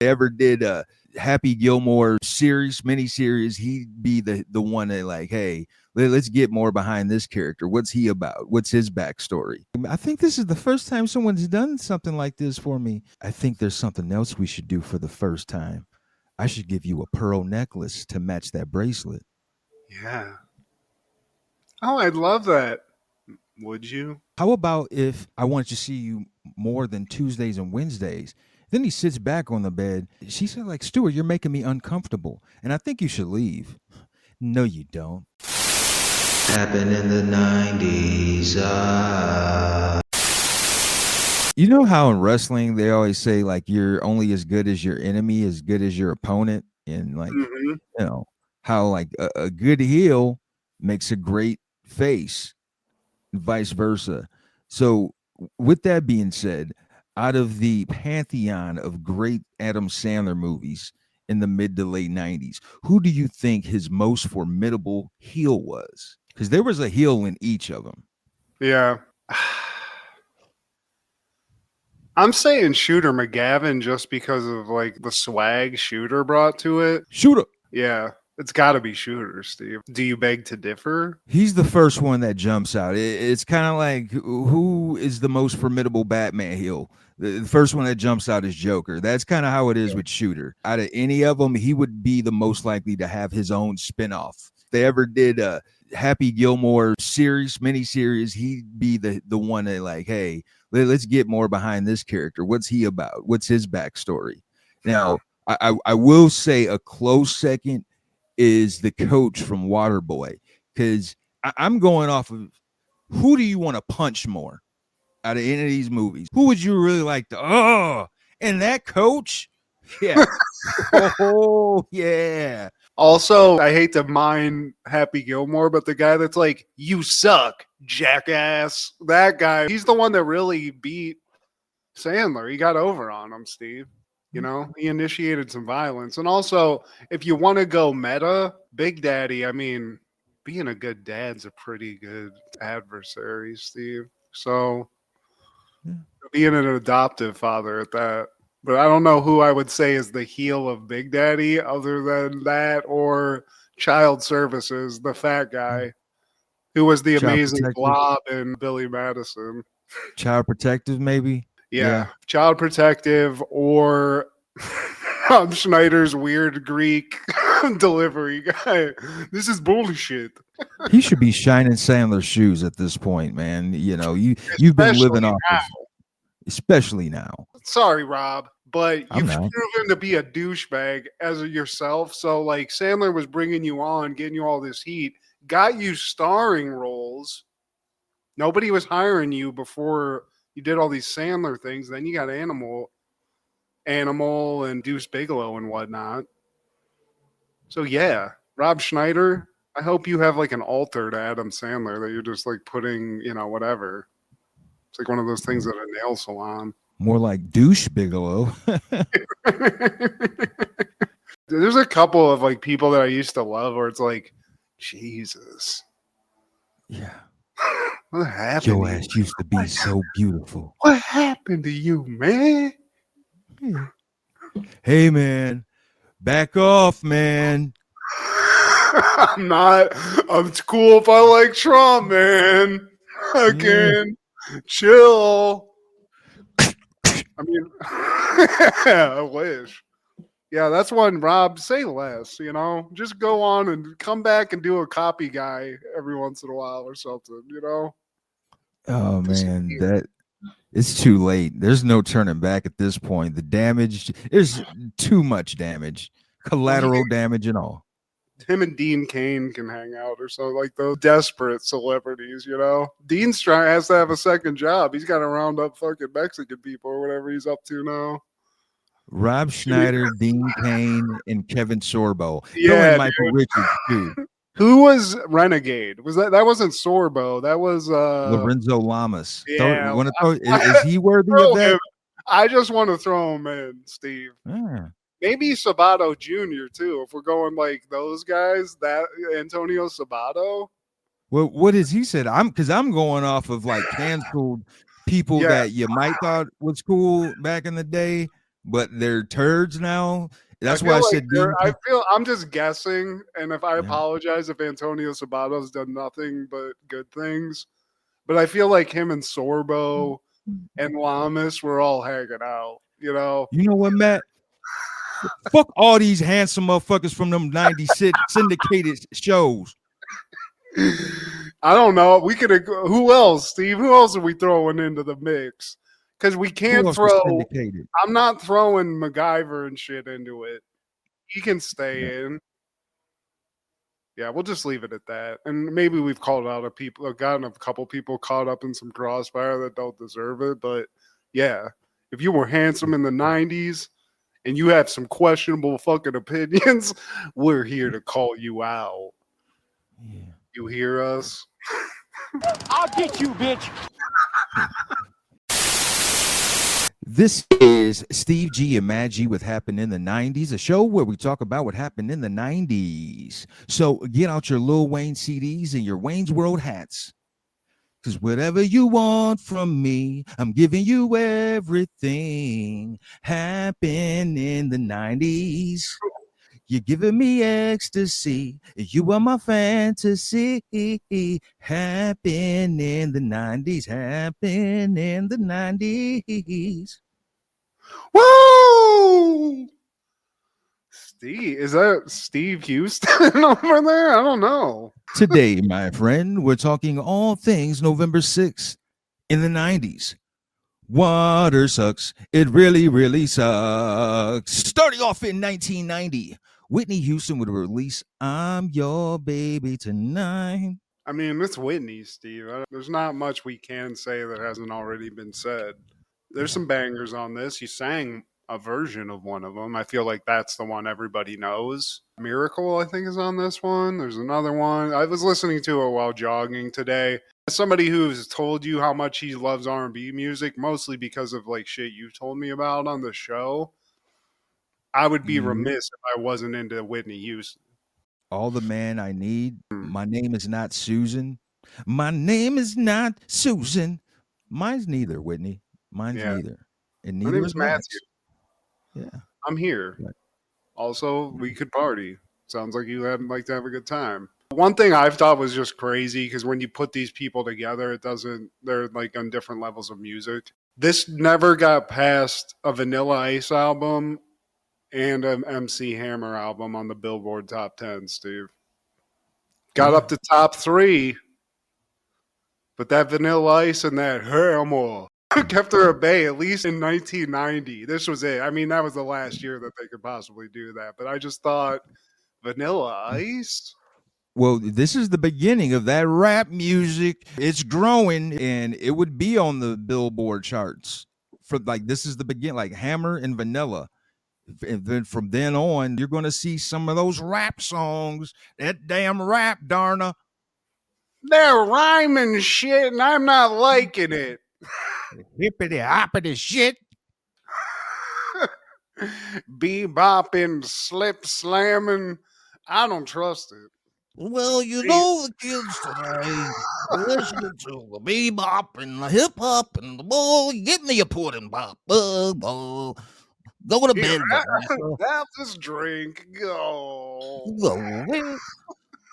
ever did a Happy Gilmore series, miniseries, he'd be the one that like, hey, let's get more behind this character. What's he about? What's his backstory? I think this is the first time someone's done something like this for me. I think there's something else we should do for the first time. I should give you a pearl necklace to match that bracelet. Yeah. Oh, I'd love that. Would you? How about if I want to see you more than Tuesdays and Wednesdays? Then he sits back on the bed. She said, like, Stuart, you're making me uncomfortable, and I think you should leave. No, you don't. Happened in the 90s. You know how in wrestling they always say, like, you're only as good as your enemy, as good as your opponent? And, like, Mm-hmm. you know, how, like, a good heel makes a great face, and vice versa. So, with that being said, out of the pantheon of great Adam Sandler movies in the mid to late 90s, who do you think his most formidable heel was? Because there was a heel in each of them. Yeah. I'm saying Shooter McGavin just because of like the swag Shooter brought to it. Shooter. Yeah. It's got to be Shooter, Steve. Do you beg to differ? He's the first one that jumps out. It's kind of like, who is the most formidable Batman heel? The first one that jumps out is Joker. That's kind of how it is with Shooter. Out of any of them, he would be the most likely to have his own spinoff. If they ever did a Happy Gilmore series, miniseries, he'd be the one that like, hey, let's get more behind this character. What's he about? What's his backstory? Now, I will say a close second is the coach from Waterboy, because I'm going off of, who do you want to punch more out of any of these movies? Who would you really like to? And that coach, yeah, oh yeah. Also, I hate to mind Happy Gilmore, but the guy that's like, you suck, jackass. That guy, he's the one that really beat Sandler. He got over on him, Steve. You know, he initiated some violence. And also, if you want to go meta, Big Daddy, I mean, being a good dad's a pretty good adversary, Steve. So, being an adoptive father at that. But I don't know who I would say is the heel of Big Daddy other than that, or Child Services, the fat guy who was the Child amazing Protective. Blob in Billy Madison. Child Protective, maybe. Yeah. Child Protective, or Rob Schneider's weird Greek delivery guy. This is bullshit. He should be shining Sandler's shoes at this point, man. You know, you've been living off of, especially now. Sorry, Rob, but I'm you've not. proven to be a douchebag as of yourself. So, like, Sandler was bringing you on, getting you all this heat, got you starring roles. Nobody was hiring you before you did all these Sandler things. Then you got Animal, and Deuce Bigelow and whatnot. So, yeah, Rob Schneider, I hope you have like an altar to Adam Sandler that you're just like putting, you know, whatever. It's like one of those things at a nail salon. More like douche Bigelow. There's a couple of like people that I used to love where it's like, Jesus. Yeah. What happened? Your ass used to be so beautiful. What happened to you, man? Hey, man. Back off, man. I'm not. It's cool if I like Trump, man. I can chill. I mean, I wish. Yeah, that's one, Rob. Say less, you know? Just go on and come back and do a copy guy every once in a while or something, you know? Oh, man. That it's too late. There's no turning back at this point. The damage, there's too much damage, collateral damage and all. Him and Dean Cain can hang out or something, like those desperate celebrities, you know? Dean's has to have a second job. He's got to round up fucking Mexican people or whatever he's up to now. Rob Schneider, Dean Cain, and Kevin Sorbo. Yeah, Michael Richards too. Who was Renegade? Was that wasn't Sorbo? That was Lorenzo Lamas. Yeah, is he worthy of that? I just want to throw him in, Steve. Yeah. Maybe Sabato Jr. too. If we're going like those guys, that Antonio Sabato. Well, what is he said? I'm going off of like canceled people that you might thought was cool back in the day. but they're turds now. That's I why feel I like said Dean. I'm just guessing, and if I Yeah. apologize if Antonio Sabato's done nothing but good things, but I feel like him and Sorbo and Lamas were all hanging out, you know. You know what, Matt? Fuck all these handsome motherfuckers from them 90s syndicated shows. I don't know. We could. Who else, Steve? Who else are we throwing into the mix? Because we Who can't else was throw. syndicated? I'm not throwing MacGyver and shit into it. He can stay in. Yeah, we'll just leave it at that. And maybe we've called out gotten a couple people caught up in some crossfire that don't deserve it. But yeah, if you were handsome in the '90s and you have some questionable fucking opinions, we're here to call you out. Yeah. You hear us? I'll get you, bitch. This is Steve G and Mad G with Happened in the 90s, a show where we talk about what happened in the 90s. So get out your Lil Wayne CDs and your Wayne's World hats. Because whatever you want from me, I'm giving you everything. Happened in the 90s. You're giving me ecstasy. You are my fantasy. Happened in the 90s. Happened in the 90s. Woo! Steve, is that Steve Houston over there? I don't know. Today, my friend, we're talking all things November 6th in the 90s. Water sucks. It really, really sucks. Starting off in 1990, Whitney Houston would release I'm Your Baby Tonight. I mean, it's Whitney, Steve. There's not much we can say that hasn't already been said. There's some bangers on this. He sang a version of one of them. I feel like that's the one everybody knows. Miracle, I think, is on this one. There's another one. I was listening to it while jogging today. As somebody who's told you how much he loves R&B music, mostly because of like shit you told me about on the show, I would be remiss if I wasn't into Whitney Houston. All the man I need. My name is not Susan. My name is not Susan. Mine's neither, Whitney. Mine's Yeah. neither. And My neither name's is Matt's. Matthew. Yeah. I'm here. Right. Also, we could party. Sounds like you would like to have a good time. One thing I've thought was just crazy because when you put these people together, they're like on different levels of music. This never got past a Vanilla Ice album and an MC Hammer album on the Billboard Top 10, Steve. Got up to top 3, but that Vanilla Ice and that Hammer kept her at bay, at least in 1990. This was it. I mean, that was the last year that they could possibly do that. But I just thought, Vanilla Ice? Well, this is the beginning of that rap music. It's growing and it would be on the Billboard charts for like, this is the beginning, like Hammer and Vanilla. And then from then on, you're going to see some of those rap songs, that damn rap, Darna. They're rhyming shit and I'm not liking it. Hippity hoppity shit. Bebopping, slip slamming. I don't trust it. Well, you know the kids today listening to the bebop and the hip hop and the bull. Get me a pudding pop. Go to bed. Have this drink. Go.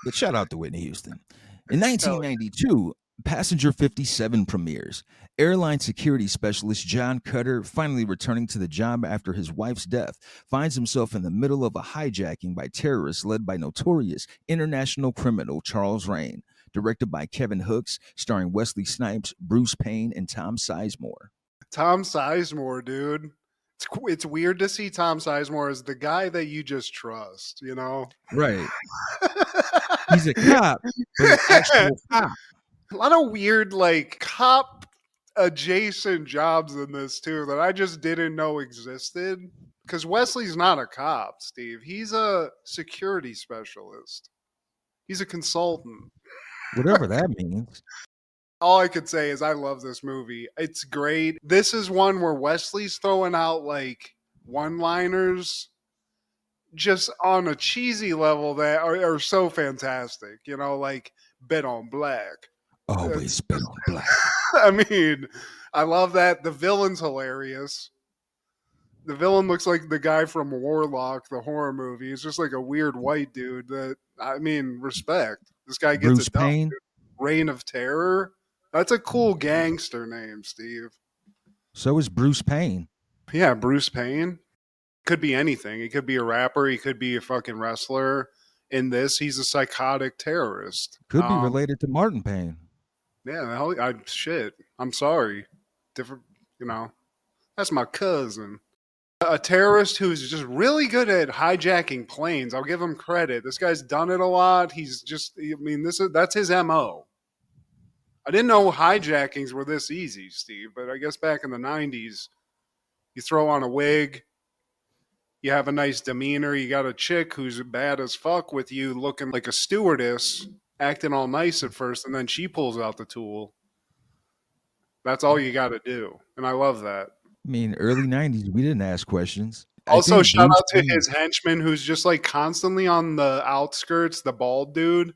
But shout out to Whitney Houston. In 1992, Passenger 57 premieres. Airline security specialist John Cutter, finally returning to the job after his wife's death, finds himself in the middle of a hijacking by terrorists led by notorious international criminal Charles Rain. Directed by Kevin Hooks, starring Wesley Snipes, Bruce Payne, and Tom Sizemore. Tom Sizemore, dude. It's weird to see Tom Sizemore as the guy that you just trust, you know? Right. He's a cop, but an actual cop. A lot of weird, like, cop adjacent jobs in this, too, that I just didn't know existed. Because Wesley's not a cop, Steve. He's a security specialist. He's a consultant. Whatever that means. All I could say is I love this movie. It's great. This is one where Wesley's throwing out like one-liners just on a cheesy level that are so fantastic. You know, like Bet on Black. Always bet on black. I mean, I love that. The villain's hilarious. The villain looks like the guy from Warlock, the horror movie. He's just like a weird white dude that, I mean, respect. This guy gets Bruce it done. Payne. Dude. Reign of Terror. That's a cool gangster name, Steve. So is Bruce Payne. Yeah, Bruce Payne. Could be anything. He could be a rapper. He could be a fucking wrestler. In this, he's a psychotic terrorist. Could be related to Martin Payne. Yeah, shit. I'm sorry. Different, that's my cousin. A terrorist who's just really good at hijacking planes. I'll give him credit. This guy's done it a lot. He's just, that's his MO. I didn't know hijackings were this easy, Steve, but I guess back in the 90s, you throw on a wig, you have a nice demeanor, you got a chick who's bad as fuck with you looking like a stewardess, acting all nice at first, and then she pulls out the tool. That's all you got to do. And I love that. I mean, early 90s, we didn't ask questions. Also, shout out to his henchman who's just like constantly on the outskirts, the bald dude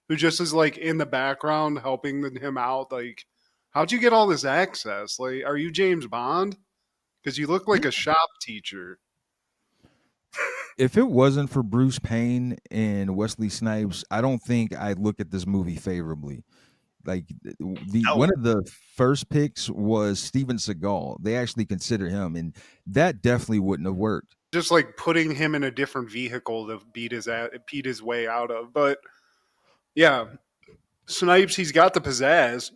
who just is like in the background helping him out. Like, how'd you get all this access? Like, are you James Bond? Because you look like a shop teacher. If it wasn't for Bruce Payne and Wesley Snipes, I don't think I'd look at this movie favorably. Like one of the first picks was Steven Seagal. They actually consider him, and that definitely wouldn't have worked. Just like putting him in a different vehicle to beat his way out of. But yeah, Snipes, he's got the pizzazz.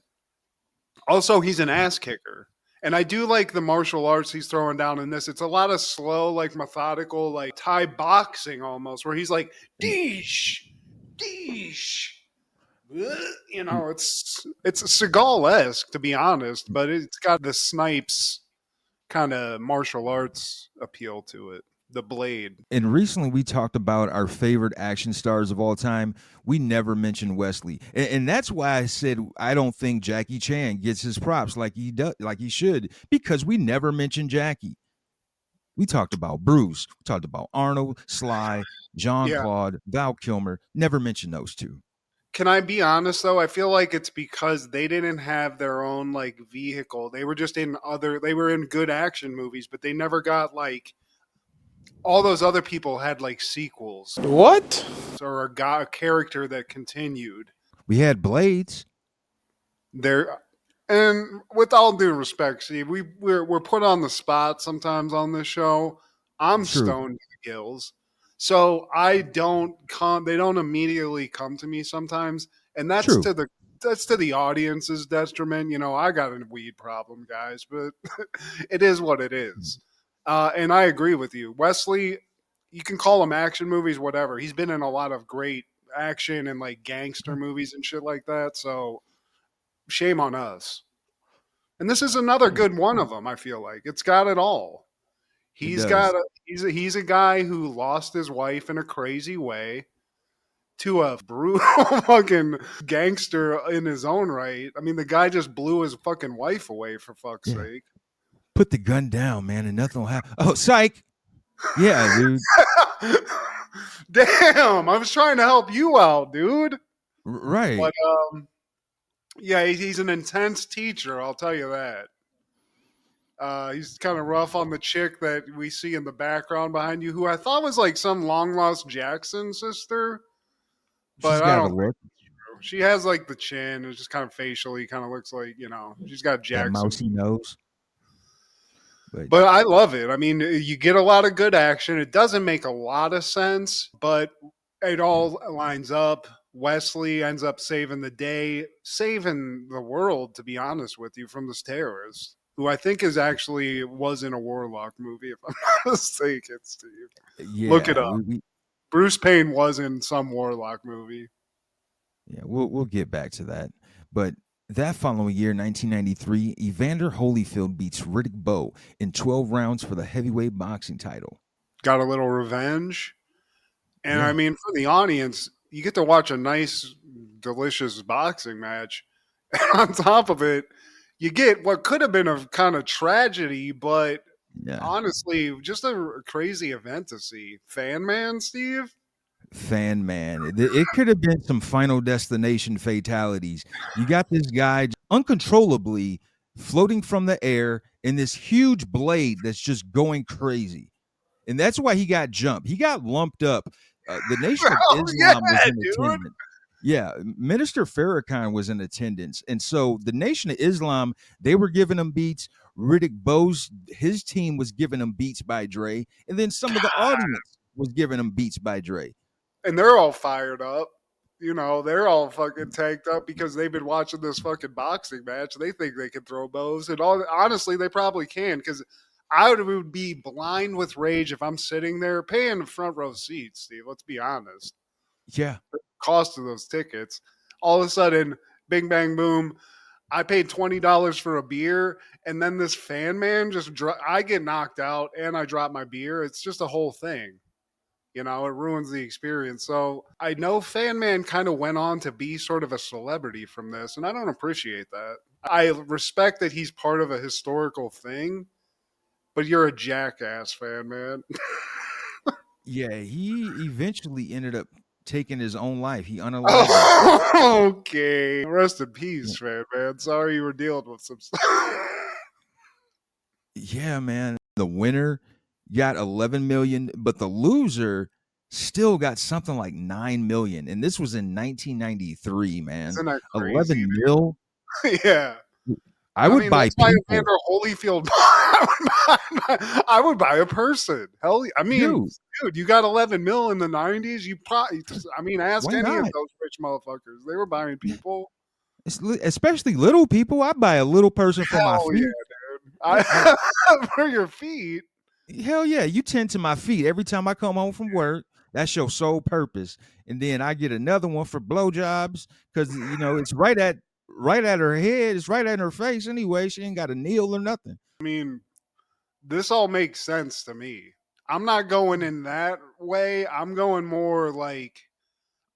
Also, he's an ass kicker. And I do like the martial arts he's throwing down in this. It's a lot of slow, like methodical, like Thai boxing almost, where he's like, deesh, deesh. It's Seagal-esque, to be honest, but it's got the Snipes kind of martial arts appeal to it. The blade. And recently we talked about our favorite action stars of all time. We never mentioned Wesley. And that's why I said I don't think Jackie Chan gets his props like he does, like he should, because we never mentioned Jackie. We talked about Bruce, we talked about Arnold, Sly, Jean-Claude, Val Kilmer. Never mentioned those two. Can I be honest though? I feel like it's because they didn't have their own like vehicle. They were just they were in good action movies, but they never got like all those other people had like sequels. What? Or a character that continued. We had Blades. And with all due respect, Steve, we're put on the spot sometimes on this show. I'm stoned to the gills. So they don't immediately come to me sometimes, and that's to the audience's detriment. I got a weed problem, guys, but it is what it is. And I agree with you, Wesley. You can call him action movies, whatever. He's been in a lot of great action and like gangster movies and shit like that. So shame on us. And this is another good one of them. I feel like it's got it all. He's a guy who lost his wife in a crazy way to a brutal fucking gangster in his own right. I mean, the guy just blew his fucking wife away for fuck's sake. Put the gun down, man, and nothing will happen. Oh, psych. Yeah, dude. Damn, I was trying to help you out, dude. Right. But yeah, he's an intense teacher, I'll tell you that. He's kind of rough on the chick that we see in the background behind you, who I thought was like some long lost Jackson sister. But I don't think she has like the chin. It's just kind of facially kind of looks like, she's got Jackson. That mousy nose. But I love it. I mean, you get a lot of good action. It doesn't make a lot of sense, but it all lines up. Wesley ends up saving the day, saving the world, to be honest with you, from this terrorist, who I think was in a Warlock movie, if I'm not mistaken, Steve. Yeah, look it up. Bruce Payne was in some Warlock movie. Yeah, we'll get back to that. But that following year, 1993, Evander Holyfield beats Riddick Bowe in 12 rounds for the heavyweight boxing title. Got a little revenge. And I mean, for the audience, you get to watch a nice, delicious boxing match. And on top of it, you get what could have been a kind of tragedy, but honestly, just a crazy event to see. Fan man, Steve? Fan man. It could have been some Final Destination fatalities. You got this guy uncontrollably floating from the air in this huge blade that's just going crazy. And that's why he got jumped. He got lumped up. The Nation of Oh, yeah, Islam was in dude. attendance. Yeah, Minister Farrakhan was in attendance. And so the Nation of Islam, they were giving him beats. Riddick Bowe's, his team was giving him beats by Dre. And then some of the audience was giving him beats by Dre. And they're all fired up. You know, they're all fucking tanked up because they've been watching this fucking boxing match. They think they can throw bows. And honestly, they probably can, because I would be blind with rage if I'm sitting there paying the front row seats, Steve. Let's be honest. Yeah. The cost of those tickets. All of a sudden, bing, bang, boom. I paid $20 for a beer, and then this fan man I get knocked out and I drop my beer. It's just a whole thing. You know, it ruins the experience. So I know Fan Man kind of went on to be sort of a celebrity from this, and I don't appreciate that. I respect that he's part of a historical thing, but you're a jackass, Fan Man. Yeah, he eventually ended up taking his own life. He unalived. Okay. Rest in peace, Fan Man. Sorry you were dealing with some stuff. Yeah, man. The winner got 11 million, but the loser still got something like 9 million. And this was in 1993, man. Isn't that crazy, 11 mil. Yeah. I would buy that's why people. Evander Holyfield. I would buy a person. Hell, I mean, dude, you got 11 mil in the 90s. You probably, I mean, ask Why any of not? those rich motherfuckers. They were buying people. Especially little people. I'd buy a little person for my Hell feet. yeah, dude. For your feet. Hell yeah, you tend to my feet every time I come home from work. That's your sole purpose. And then I get another one for blowjobs because you know it's right at her head. It's right at her face anyway. She ain't got to kneel or nothing. I mean, this all makes sense to me. I'm not going in that way. I'm going more like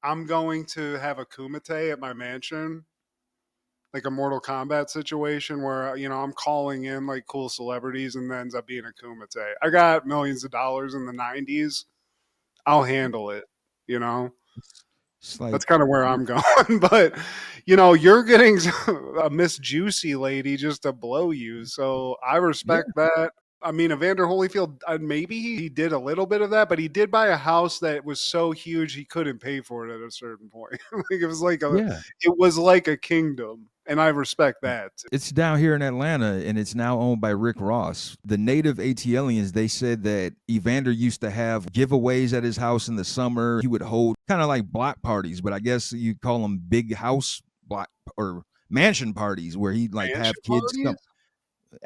I'm going to have a kumite at my mansion, like a Mortal Kombat situation where, you know, I'm calling in like cool celebrities and then ends up being a kumite. I got millions of dollars in the 90s. I'll handle it, you know? Like, that's kind of where I'm going. But, you know, you're getting a Miss Juicy lady just to blow you. So I respect that. I mean, Evander Holyfield, maybe he did a little bit of that, but he did buy a house that was so huge he couldn't pay for it at a certain point. Like it was like it was like a kingdom, and I respect that. It's down here in Atlanta, and it's now owned by Rick Ross. The native ATLians, they said that Evander used to have giveaways at his house in the summer. He would hold kind of like block parties, but I guess you call them big house block or mansion parties where he'd like have kids come.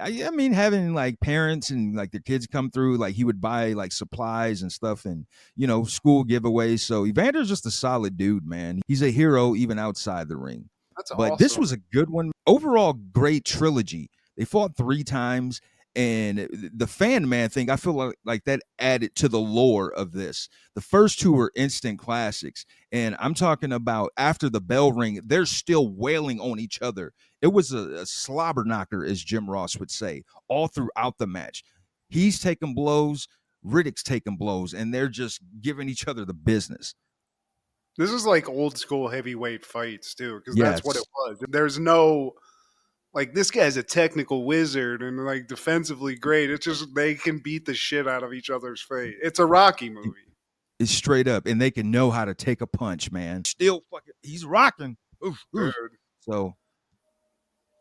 I mean, having like parents and like their kids come through, like he would buy like supplies and stuff and, you know, school giveaways. So Evander's just a solid dude, man. He's a hero even outside the ring. That's but awesome. This was a good one. Overall, great trilogy. They fought 3 times. And the fan man thing, I feel like that added to the lore of this. The first 2 were instant classics. And I'm talking about after the bell ring, they're still wailing on each other. It was a slobber knocker, as Jim Ross would say, all throughout the match. He's taking blows, Riddick's taking blows, and they're just giving each other the business. This is like old school heavyweight fights, too, because that's what it was. There's no... like, this guy's a technical wizard and, like, defensively great. It's just they can beat the shit out of each other's face. It's a Rocky movie. It's straight up, and they can know how to take a punch, man. Still fucking, he's rocking. Oof. So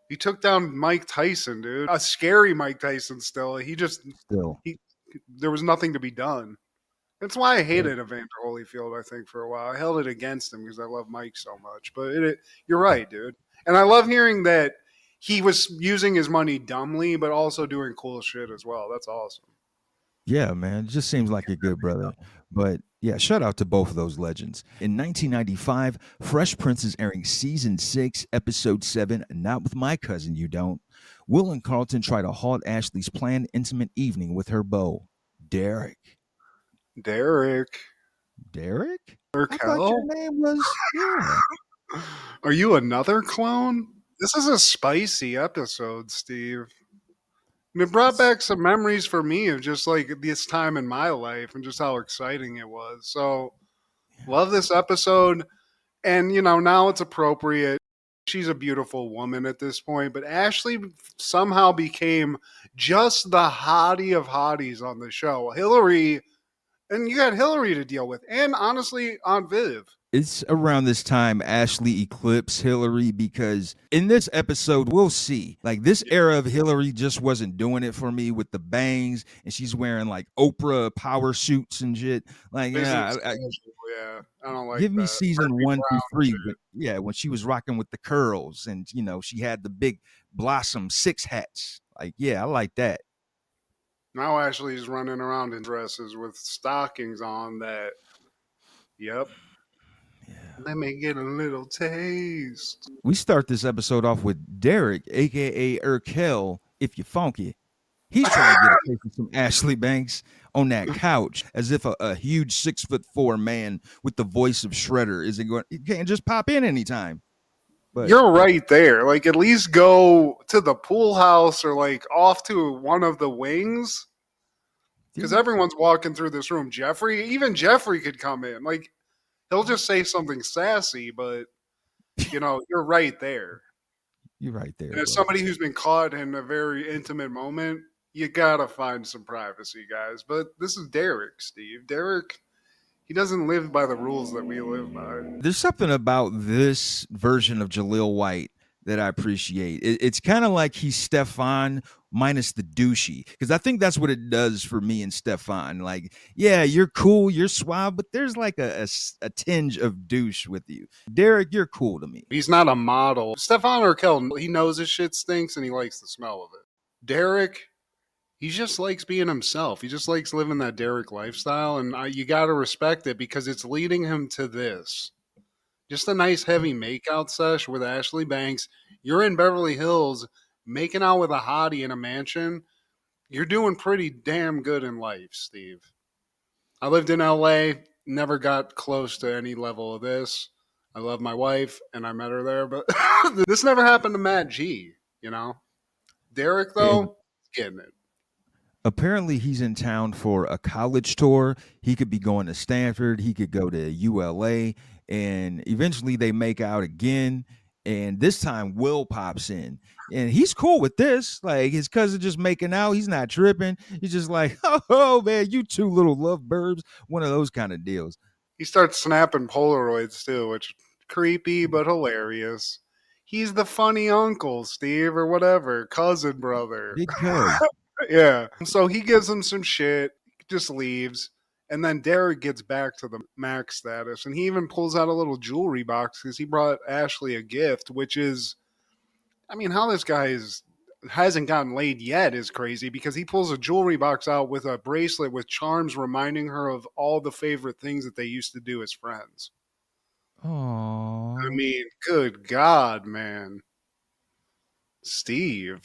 he took down Mike Tyson, dude. A scary Mike Tyson still. There was nothing to be done. That's why I hated Evander Holyfield, I think, for a while. I held it against him because I love Mike so much. But you're right, dude. And I love hearing that he was using his money dumbly, but also doing cool shit as well. That's awesome. Yeah, man. It just seems like a good brother. But yeah, shout out to both of those legends. In 1995, Fresh Prince is airing season 6, episode 7, Not With My Cousin You Don't. Will and Carlton try to halt Ashley's planned intimate evening with her beau, Derek. Urkel? I thought your name was, yeah. Are you another clone? This is a spicy episode, Steve. And it brought back some memories for me of just like this time in my life and just how exciting it was. So, love this episode. And, you know, now it's appropriate. she's a beautiful woman at this point, but Ashley somehow became just the hottie of hotties on the show. Hillary, and you got Hillary to deal with, and honestly, Aunt Viv. It's around this time Ashley eclipsed Hillary because in this episode, we'll see. Like this era of Hillary just wasn't doing it for me with the bangs, and she's wearing like Oprah power suits and shit. Like, Yeah, I don't like give me that. season Murphy 1 through 3. Brown When she was rocking with the curls and she had the big blossom 6 hats. Like, yeah, I like that. Now Ashley's running around in dresses with stockings on that. Yep. Yeah. Let me get a little taste. We start this episode off with Derek, aka Urkel, if you funky. He's trying to get a taste of some Ashley Banks on that couch, as if a huge 6'4" man with the voice of Shredder isn't going. You can't just pop in anytime. But you're right there. Like, at least go to the pool house or like off to one of the wings. Because everyone's walking through this room. Even Jeffrey could come in. Like, he'll just say something sassy, but you're right there. You're right there. And as somebody who's been caught in a very intimate moment, you gotta find some privacy, guys. But this is Derek, Steve. Derek, he doesn't live by the rules that we live by. There's something about this version of Jaleel White that I appreciate. It's kind of like he's Stefan minus the douchey, because I think that's what it does for me and Stefan. Like, yeah, you're cool, you're suave, but there's like a tinge of douche with you. Derek, you're cool to me. He's not a model. Stefan Urkel, he knows his shit stinks and he likes the smell of it. Derek, he just likes being himself. He just likes living that Derek lifestyle, and you got to respect it because it's leading him to this. Just a nice heavy makeout sesh with Ashley Banks. You're in Beverly Hills making out with a hottie in a mansion. You're doing pretty damn good in life, Steve. I lived in LA, never got close to any level of this. I love my wife, and I met her there, but this never happened to Matt G, Derek, though, getting it. Apparently he's in town for a college tour. He could be going to Stanford. He could go to ULA. And eventually they make out again. And this time Will pops in. And he's cool with this. Like, his cousin just making out. He's not tripping. He's just like, oh, man, you two little lovebirds. One of those kind of deals. He starts snapping Polaroids, too, which creepy but hilarious. He's the funny uncle, Steve, or whatever. Cousin brother. Big cuz. Yeah. So he gives him some shit, just leaves. And then Derek gets back to the max status. And he even pulls out a little jewelry box because he brought Ashley a gift, which is, how this guy hasn't gotten laid yet is crazy, because he pulls a jewelry box out with a bracelet with charms reminding her of all the favorite things that they used to do as friends. Aww. Good God, man. Steve.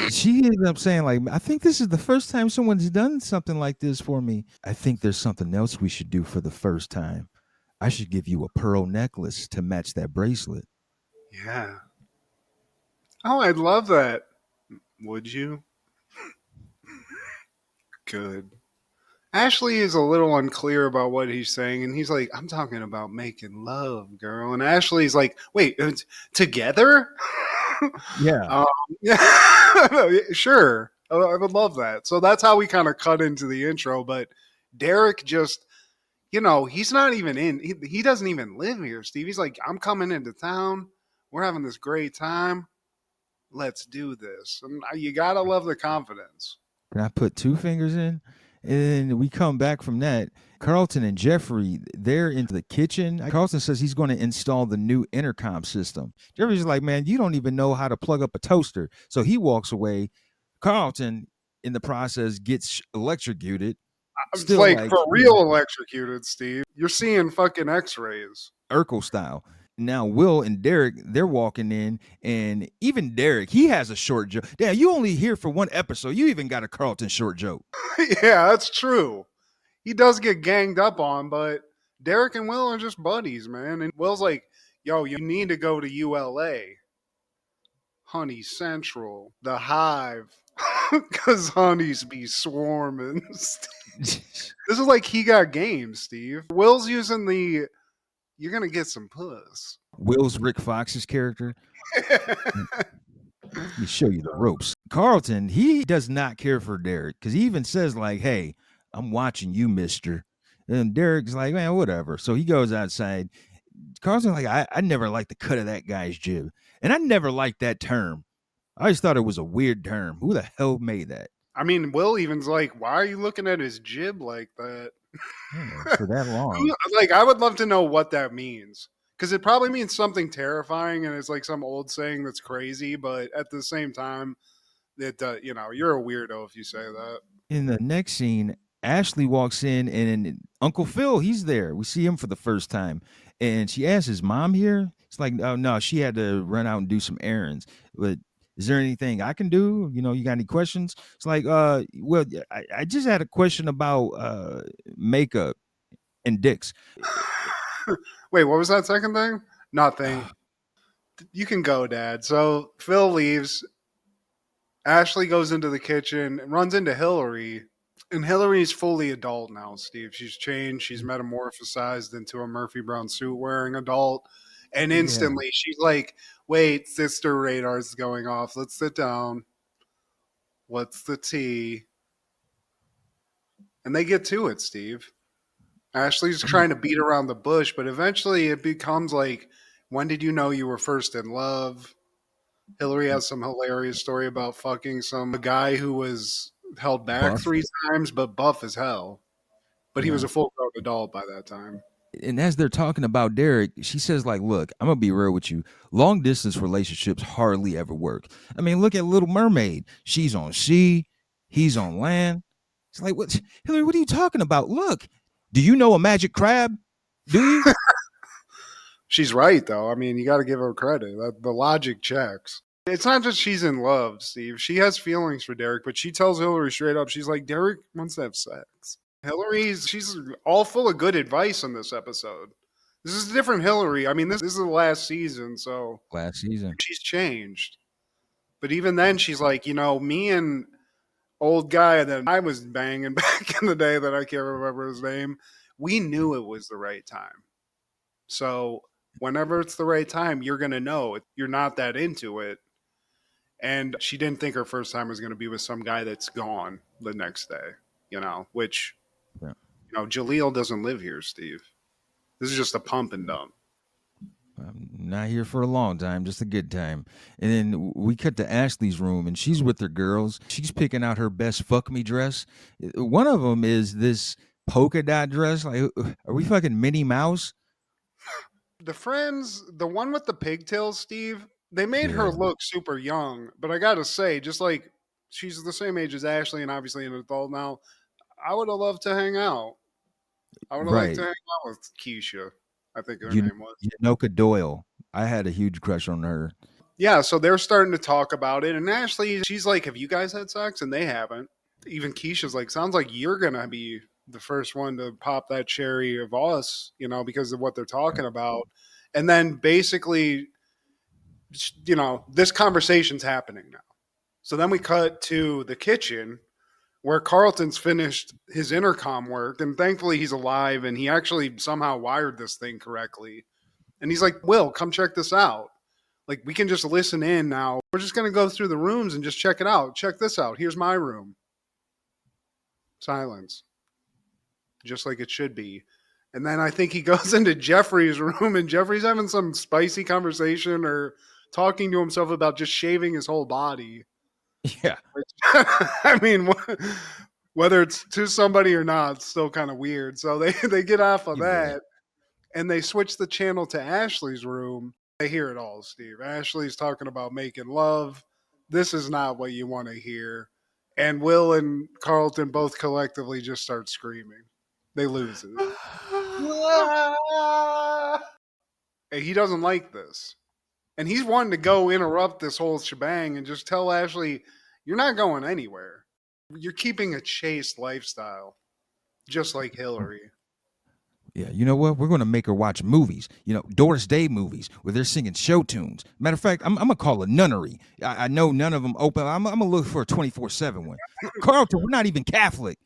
She ended up saying, like, I think this is the first time someone's done something like this for me. I think there's something else we should do for the first time. I should give you a pearl necklace to match that bracelet. Yeah. Oh, I'd love that. Would you? Good. Ashley is a little unclear about what he's saying, and he's like, I'm talking about making love, girl. And Ashley's like, wait, together? Yeah. Sure. I would love that. So that's how we kind of cut into the intro. But Derek just, he's not even in. He doesn't even live here, Steve. He's like, I'm coming into town. We're having this great time. Let's do this. And you got to love the confidence. Can I put 2 fingers in? And then we come back from that. Carlton and Jeffrey, they're into the kitchen. Carlton says he's going to install the new intercom system. Jeffrey's like, man, you don't even know how to plug up a toaster. So he walks away. Carlton, in the process, gets electrocuted. It's like for real electrocuted, Steve. You're seeing fucking x-rays. Urkel style. Now, Will and Derek, they're walking in, and even Derek, he has a short joke. Damn, you only here for 1 episode. You even got a Carlton short joke. Yeah, that's true. He does get ganged up on, but Derek and Will are just buddies, man. And Will's like, yo, you need to go to ULA. Honey Central, the Hive. Because honeys be swarming. This is like he got game, Steve. Will's using the you're gonna get some puss. Will's Rick Fox's character. Let me show you the ropes. Carlton, he does not care for Derek because he even says, like, hey, I'm watching you, mister. And Derek's like, man, whatever. So he goes outside. Carlton's like, I never liked the cut of that guy's jib. And I never liked that term. I always thought it was a weird term. Who the hell made that? I mean, Will even's like, why are you looking at his jib like that? For that long. Like, I would love to know what that means. Because it probably means something terrifying and it's like some old saying that's crazy, but at the same time, it you're a weirdo if you say that. In the next scene, Ashley walks in and Uncle Phil, he's there. We see him for the first time. And she asks, is mom here? It's like, oh, no, she had to run out and do some errands. But is there anything I can do? You got any questions? It's like, well, I just had a question about makeup and dicks. Wait, what was that second thing? Nothing. You can go, Dad. So Phil leaves. Ashley goes into the kitchen and runs into Hillary. And Hillary's fully adult now, Steve. She's changed. She's metamorphosized into a Murphy Brown suit wearing adult. And instantly she's like, wait, sister radar's going off. Let's sit down. What's the tea? And they get to it, Steve. Ashley's trying to beat around the bush, but eventually it becomes like, when did you know you were first in love? Hillary has some hilarious story about fucking some guy who was held back buff 3 times, but buff as hell. But he was a full-grown adult by that time. And as they're talking about Derek, she says, like, look, I'm going to be real with you. Long-distance relationships hardly ever work. I mean, look at Little Mermaid. She's on sea. He's on land. It's like, what, Hillary, what are you talking about? Look, do you know a magic crab? Do you? She's right, though. I mean, you got to give her credit. The logic checks. It's not just she's in love, Steve. She has feelings for Derek, but she tells Hillary straight up, she's like, Derek wants to have sex. She's all full of good advice in this episode. This is a different Hillary. I mean, this is the last season, so. Last season. She's changed. But even then, she's like, me and old guy that I was banging back in the day that I can't remember his name, we knew it was the right time. So whenever it's the right time, you're going to know. You're not that into it. And she didn't think her first time was going to be with some guy that's gone the next day, which, Jaleel doesn't live here, Steve. This is just a pump and dump. I'm not here for a long time, just a good time. And then we cut to Ashley's room, and she's with her girls. She's picking out her best fuck me dress. One of them is this polka dot dress. Like, are we fucking Minnie Mouse? The friends, the one with the pigtails, Steve, they made her look super young. But I got to say, just like she's the same age as Ashley and obviously an adult now, I would have loved to hang out. I would have liked to hang out with Keisha. I think her name was. Yanoka Doyle. I had a huge crush on her. Yeah, so they're starting to talk about it. And Ashley, she's like, have you guys had sex? And they haven't. Even Keisha's like, sounds like you're going to be the first one to pop that cherry of us, because of what they're talking about. And then basically, this conversation's happening now. So then we cut to the kitchen where Carlton's finished his intercom work, and thankfully he's alive, and he actually somehow wired this thing correctly. And he's like, Will, come check this out. Like, we can just listen in now. We're just going to go through the rooms and just check it out. Check this out. Here's my room. Silence. Just like it should be. And then I think he goes into Jeffrey's room, and Jeffrey's having some spicy conversation or talking to himself about just shaving his whole body. Yeah. I mean, whether it's to somebody or not, it's still kind of weird. So they get off of that, and they switch the channel to Ashley's room. They hear it all, Steve. Ashley's talking about making love. This is not what you want to hear. And Will and Carlton both collectively just start screaming. They lose it. And he doesn't like this. And he's wanting to go interrupt this whole shebang and just tell Ashley, you're not going anywhere. You're keeping a chaste lifestyle, just like Hillary. Yeah, you know what? We're going to make her watch movies, Doris Day movies where they're singing show tunes. Matter of fact, I'm going to call a nunnery. I know none of them open. I'm going to look for a 24/7 one. Carlton, we're not even Catholic.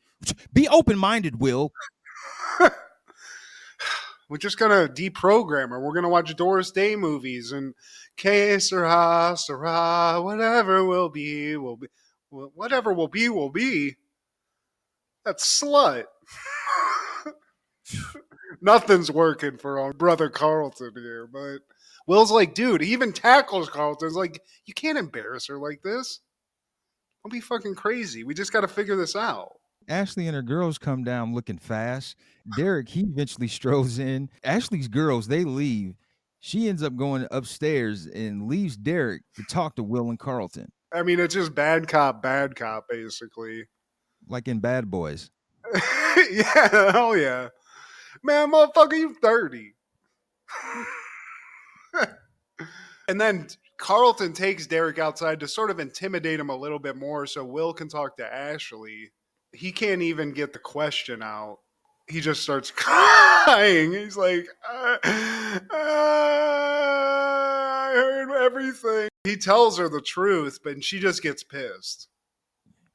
Be open-minded, Will. We're just gonna deprogram her. We're gonna watch Doris Day movies and que sera, sera, whatever will be, will be. Whatever will be, will be. That slut. Nothing's working for our brother Carlton here, but Will's like, dude, he even tackles Carlton. He's like, you can't embarrass her like this. Don't be fucking crazy. We just got to figure this out. Ashley and her girls come down looking fast. Derek, he eventually strolls in. Ashley's girls, they leave. She ends up going upstairs and leaves Derek to talk to Will and Carlton, I mean, it's just bad cop, basically. like in Bad Boys. Yeah, hell yeah. Man, motherfucker, you 30. And then Carlton takes Derek outside to sort of intimidate him a little bit more so Will can talk to Ashley. He can't even get the question out. He just starts crying. He's like, I heard everything. He tells her the truth, but she just gets pissed.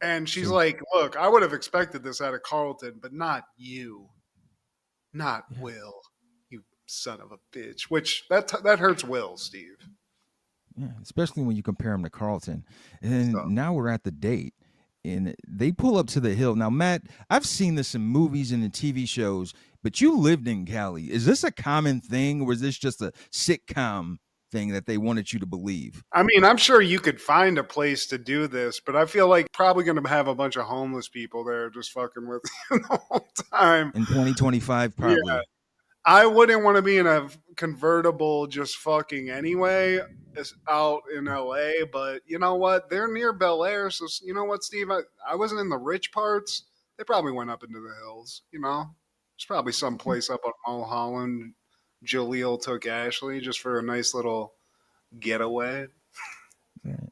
And she's like, look, I would have expected this out of Carlton, but not you. Not Will. You son of a bitch. Which, that hurts Will, Steve. Yeah, especially when you compare him to Carlton. And now we're at the date. And they pull up to the hill. Now, Matt, I've seen this in movies and in TV shows, but you lived in Cali. Is this a common thing, or is this just a sitcom thing that they wanted you to believe? I mean, I'm sure you could find a place to do this, but I feel like probably going to have a bunch of homeless people there just fucking with you the whole time. In 2025, probably. Yeah. I wouldn't want to be in a convertible just fucking anyway out in LA, but you know what? They're near Bel-Air, so you know what, Steve? I wasn't in the rich parts. They probably went up into the hills, you know? There's probably some place up on Mulholland. Jaleel took Ashley just for a nice little getaway.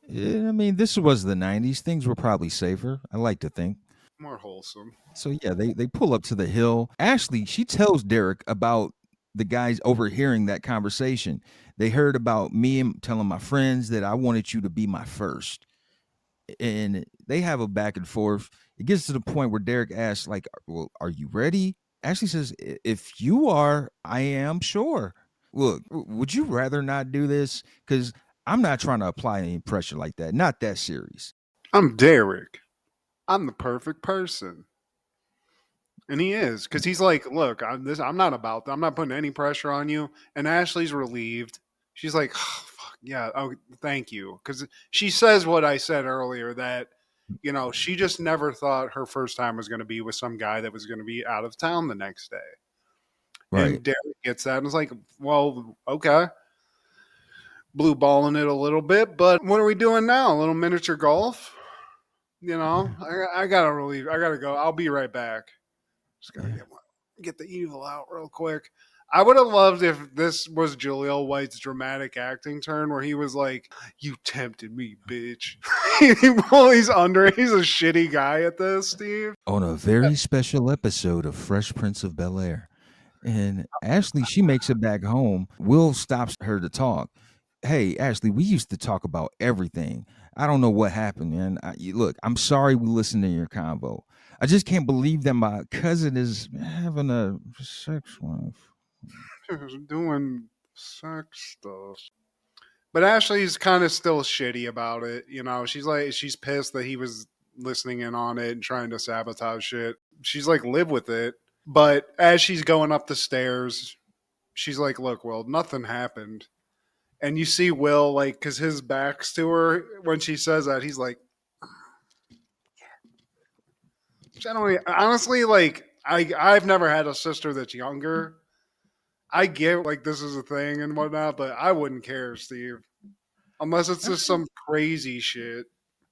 Yeah, I mean, this was the 90s. Things were probably safer, I like to think. More wholesome. So yeah, they pull up to the hill. Ashley, she tells Derek about the guys overhearing that conversation. They heard about me and telling my friends that I wanted you to be my first. And they have a back and forth. It gets to the point where Derek asks, like, well, are you ready? Ashley says, if you are, I am, sure. Look, would you rather not do this? Because I'm not trying to apply any pressure like that. Not that serious. I'm Derek. I'm the perfect person. And he is, because he's like, look, I'm not about that. I'm not putting any pressure on you. And Ashley's relieved. She's like, oh, fuck, yeah, oh, thank you. Because she says what I said earlier, that, you know, she just never thought her first time was going to be with some guy that was going to be out of town the next day. Right. And Derek gets that and is like, well, okay. Blue balling it a little bit, but what are we doing now? A little miniature golf? You know, I gotta relieve. I gotta go. I'll be right back. Just gotta get the evil out real quick. I would have loved if this was Jaleel White's dramatic acting turn, where he was like, "You tempted me, bitch." He's under. He's a shitty guy at this, Steve. On a very special episode of Fresh Prince of Bel-Air, and Ashley, she makes it back home. Will stops her to talk. Hey, Ashley, we used to talk about everything. I don't know what happened, man. Look, I'm sorry we listened to your convo. I just can't believe that my cousin is having a sex life. Doing sex stuff. But Ashley's kind of still shitty about it. You know, she's pissed that he was listening in on it and trying to sabotage shit. She's like, live with it. But as she's going up the stairs, she's like, look, Will, nothing happened. And you see Will, like, because his back's to her when she says that, he's like, generally, honestly, like, I've never had a sister that's younger. I get, like, this is a thing and whatnot, but I wouldn't care, Steve. Unless it's just some crazy shit.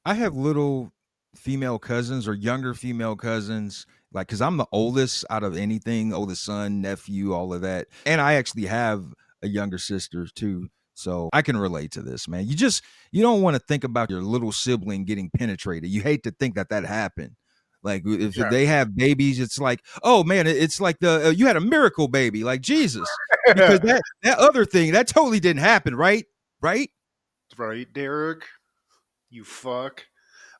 I have little female cousins or younger female cousins, like, because I'm the oldest out of anything, oldest son, nephew, all of that. And I actually have a younger sister, too. So I can relate to this, man. You don't want to think about your little sibling getting penetrated. You hate to think that happened. Like if they have babies, it's like, oh man, it's like you had a miracle baby, like Jesus. Because that other thing, that totally didn't happen, right? Right? Right, Derek? You fuck.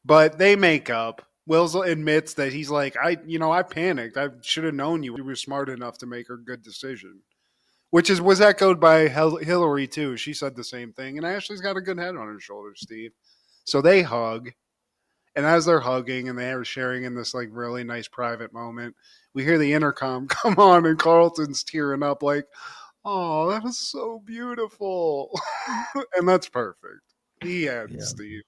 But they make up. Wills admits that he's like, I panicked. I should have known you were smart enough to make a good decision. Which was echoed by Hillary too. She said the same thing. And Ashley's got a good head on her shoulders, Steve. So they hug, and as they're hugging and they are sharing in this like really nice private moment, we hear the intercom come on, and Carlton's tearing up like, "Oh, that was so beautiful," and that's perfect. The end, Yeah. Steve.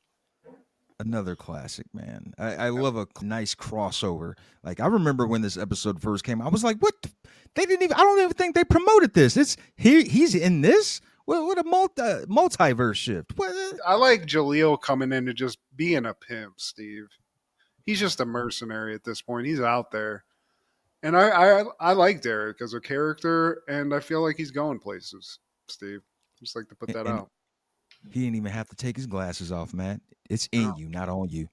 Another classic, man. I love a nice crossover. Like, I remember when this episode first came, I was like, "What? They didn't even. I don't even think they promoted this. It's here. He's in this. What a multiverse shift. What? I like Jaleel coming in to just being a pimp, Steve. He's just a mercenary at this point. He's out there, and I like Derek as a character, and I feel like he's going places, Steve. Just like to put that And out. he didn't even have to take his glasses off, man. It's in you, not on you."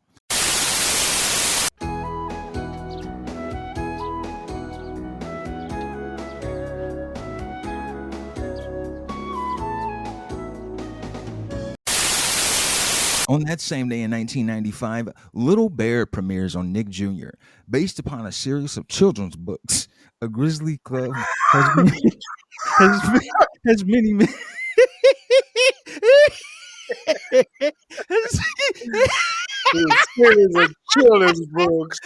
On that same day in 1995, Little Bear premieres on Nick Jr., based upon a series of children's books. A Grizzly Club has, has many. Series of children's books.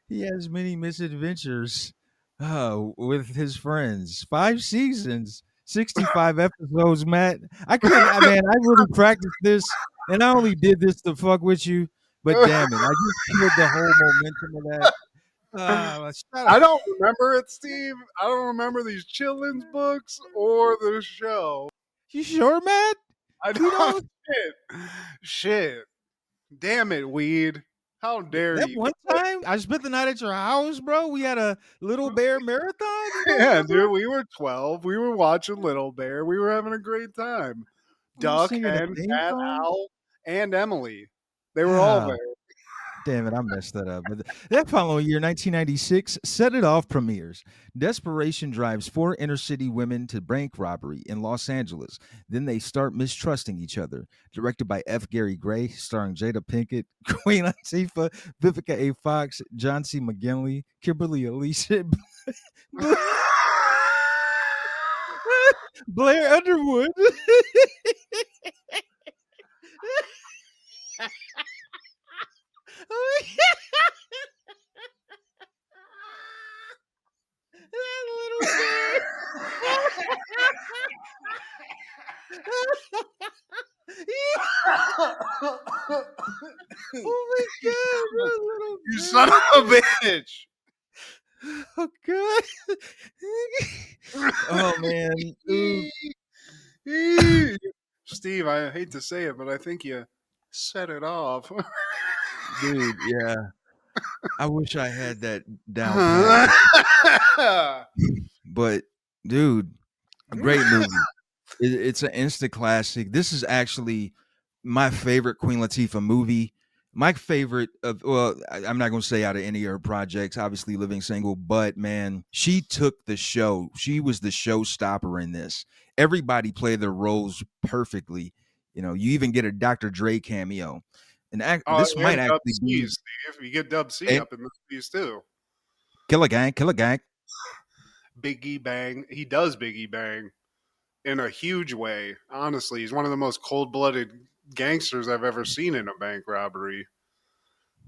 He has many misadventures with his friends. 5 seasons, 65 episodes, Matt. I really practiced this, and I only did this to fuck with you. But damn it, I just killed the whole momentum of that. I don't remember it, Steve. I don't remember these children's books or the show. You sure, Matt? I don't. Shit. Damn it, weed. How dare That you? one time I spent the night at your house, bro. We had a Little Bear marathon. Yeah, dude. We were 12. We were watching Little Bear. We were having a great time. Duck singing a and theme Cat song? Owl and Emily. They were all there. Damn it, I messed that up. But that following year, 1996, Set It Off premieres. Desperation drives 4 inner city women to bank robbery in Los Angeles. Then they start mistrusting each other. Directed by F. Gary Gray, starring Jada Pinkett, Queen Latifah, Vivica A. Fox, John C. McGinley, Kimberly Alicia, Blair Underwood. Oh my god, little You son of a bitch. Oh god. Oh man. Steve, I hate to say it, but I think you set it off. Dude, yeah. I wish I had that down pat. But dude, a great movie. It's an instant classic. This is actually my favorite Queen Latifah movie. My favorite of, well, I'm not going to say out of any of her projects, obviously Living Single, but man, she took the show. She was the showstopper in this. Everybody played their roles perfectly. You know, you even get a Dr. Dre cameo. And this might actually be Steve. You get Dub C Eh? up in this piece too. Killer Gang. Biggie Bang. He does Biggie Bang in a huge way. Honestly, he's one of the most cold-blooded gangsters I've ever seen in a bank robbery.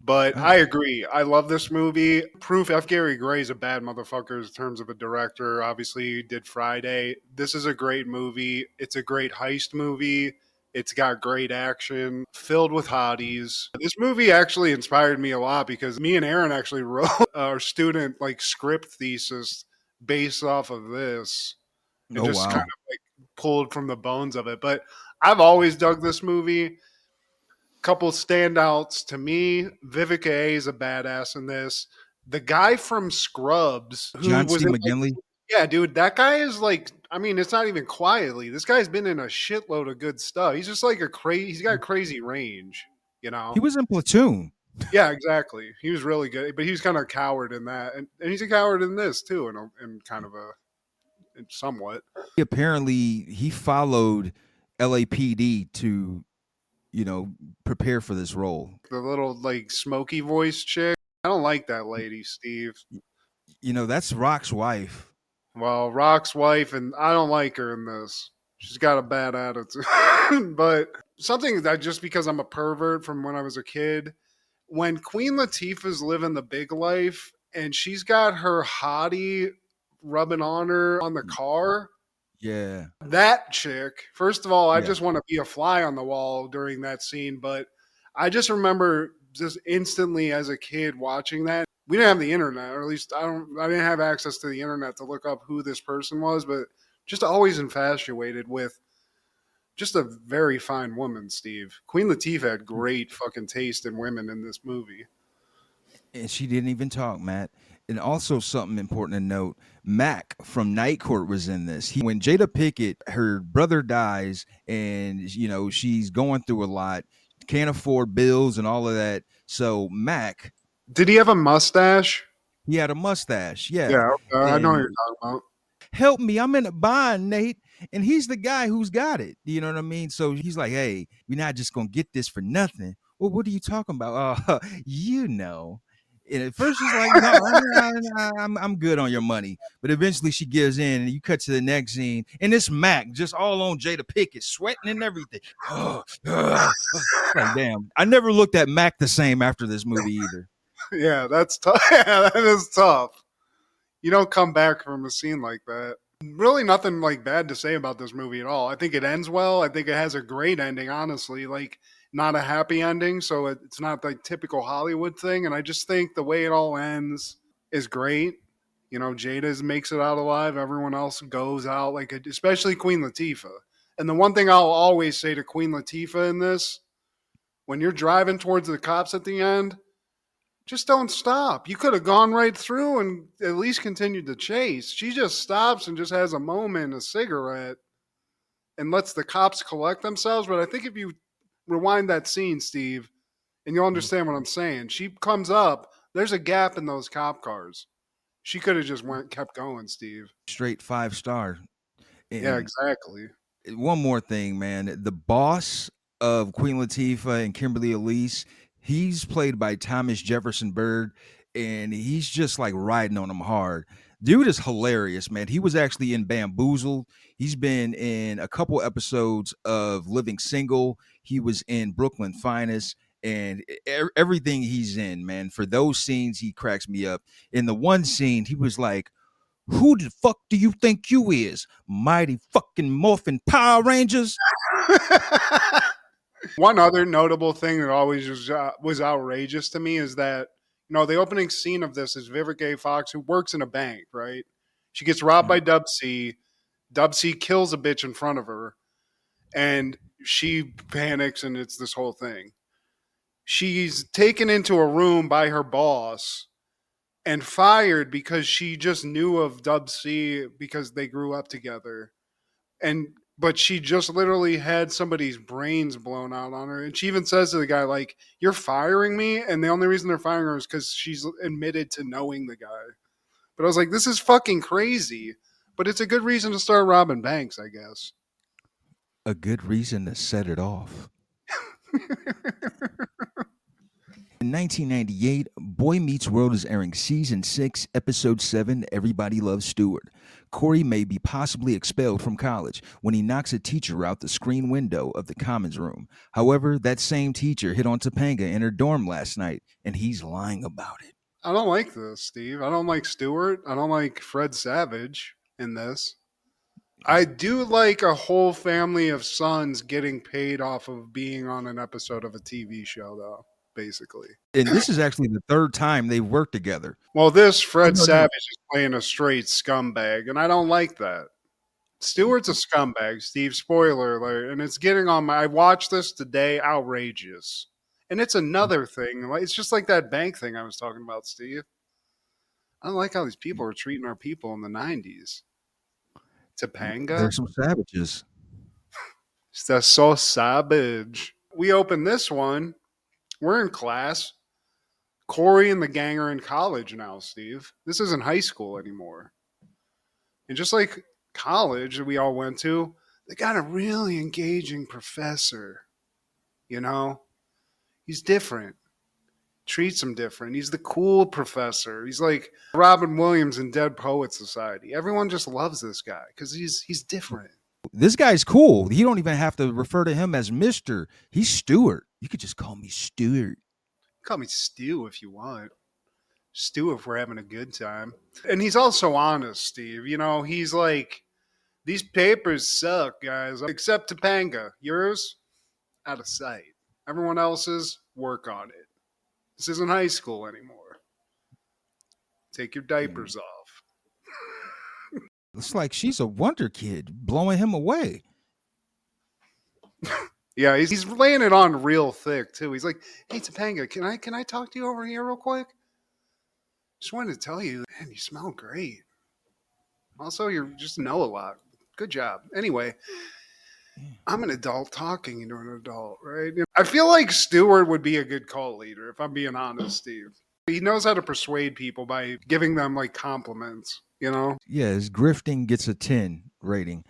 But I agree. I love this movie. Proof F. Gary Gray's a bad motherfucker in terms of a director. Obviously, he did Friday. This is a great movie. It's a great heist movie. It's got great action, filled with hotties. This movie actually inspired me a lot because me and Aaron actually wrote our student like script thesis based off of this. And just kind of like pulled from the bones of it. But I've always dug this movie. Couple standouts to me. Vivica A is a badass in this. The guy from Scrubs, who John was C. in, McGinley. yeah, dude, that guy is like, I mean, it's not even quietly. This guy's been in a shitload of good stuff. He's just like he's got crazy range, you know? He was in Platoon. Yeah, exactly. He was really good, but he was kind of a coward in that. And he's a coward in this too, in kind of somewhat. Apparently, he followed LAPD to, you know, prepare for this role. The little like smoky voice chick. I don't like that lady, Steve. You know, that's Rock's wife. Well, Rock's wife, and I don't like her in this. She's got a bad attitude. But something that just because I'm a pervert from when I was a kid, when Queen Latifah's living the big life and she's got her hottie rubbing on her on the car, Yeah. that chick, first of all, I Yeah. just want to be a fly on the wall during that scene. But I just remember just instantly as a kid watching that. We didn't have the internet, or at least I didn't have access to the internet to look up who this person was, but just always infatuated with just a very fine woman, Steve. Queen Latifah had great fucking taste in women in this movie. And she didn't even talk, Matt. And also something important to note, Mac from Night Court was in this. When Jada Pinkett, her brother dies, and she's going through a lot, can't afford bills and all of that. So Mac, Did he have a mustache? he had a mustache, yeah. Yeah, I know what And you're talking about. help me, I'm in a bind, Nate. And he's the guy who's got it. You know what I mean? So he's like, hey, we're not just gonna get this for nothing. Well, what are you talking about? You know. And at first she's like, no, I'm good on your money. But eventually she gives in, and you cut to the next scene, and it's Mac just all on Jada Pinkett, sweating and everything. Like, damn. I never looked at Mac the same after this movie either. Yeah, that's tough. Yeah, that is tough. You don't come back from a scene like that. Really nothing like bad to say about this movie at all. I think it ends well. I think it has a great ending, honestly. Like, not a happy ending, so it's not the typical Hollywood thing. And I just think the way it all ends is great. Jada makes it out alive. Everyone else goes out, especially Queen Latifah. And the one thing I'll always say to Queen Latifah in this, when you're driving towards the cops at the end, just don't stop. You could have gone right through and at least continued the chase. She just stops and just has a moment, a cigarette, and lets the cops collect themselves. But I think if you rewind that scene, Steve, and you'll understand what I'm saying. She comes up. There's a gap in those cop cars. She could have just kept going, Steve. Straight 5-star. Yeah, And exactly. one more thing, man. The boss of Queen Latifah and Kimberly Elise, he's played by Thomas Jefferson Bird, and he's just like riding on him hard. Dude is hilarious, man. He was actually in Bamboozled. He's been in a couple episodes of Living Single. He was in Brooklyn Finest, and everything he's in, man. For those scenes, he cracks me up. In the one scene, he was like, who the fuck do you think you is? Mighty fucking Morphin Power Rangers? One other notable thing that always was outrageous to me is that, the opening scene of this is Vivica A. Fox, who works in a bank, right? She gets robbed by Dub C. Dub C kills a bitch in front of her, and she panics, and it's this whole thing. She's taken into a room by her boss and fired because she just knew of Dub C because they grew up together. But she just literally had somebody's brains blown out on her. And she even says to the guy, like, you're firing me? And the only reason they're firing her is because she's admitted to knowing the guy. But I was like, this is fucking crazy. But it's a good reason to start robbing banks, I guess. A good reason to set it off. In 1998, Boy Meets World is airing Season 6, Episode 7, Everybody Loves Stuart. Cory may be possibly expelled from college when he knocks a teacher out the screen window of the commons room. However, that same teacher hit on Topanga in her dorm last night, and he's lying about it. I don't like this, Steve. I don't like Stuart. I don't like Fred Savage in this. I do like a whole family of sons getting paid off of being on an episode of a TV show, though. Basically. And this is actually the third time they've worked together. Well, this Fred Savage is playing a straight scumbag, and I don't like that. Stewart's a scumbag, Steve. Spoiler alert. And it's getting on my... I watched this today. Outrageous. And it's another thing. It's just like that bank thing I was talking about, Steve. I don't like how these people are treating our people in the 90s. Topanga? There's some savages. That's so savage. We open this one. We're in class. Cory and the gang are in college now, Steve. This isn't high school anymore. And just like college that we all went to, they got a really engaging professor. He's different. treats him different. He's the cool professor. He's like Robin Williams in Dead Poet Society. Everyone just loves this guy because he's different. This guy's cool. You don't even have to refer to him as Mr. He's Stuart. You could just call me Stuart. Call me Stu if you want. Stu if we're having a good time. And he's also honest, Steve. You know, he's like, these papers suck, guys. Except Topanga. Yours, out of sight. Everyone else's, work on it. This isn't high school anymore. Take your diapers off. It's like she's a wonder kid blowing him away. Yeah, he's laying it on real thick too. He's like, "Hey Topanga, can I talk to you over here real quick? Just wanted to tell you, man, you smell great. Also, you just know a lot. Good job. Anyway, I'm an adult talking to an adult, right? I feel like Stuart would be a good cult leader, if I'm being honest, Steve. He knows how to persuade people by giving them like compliments, you know? Yeah, his grifting gets a 10 rating.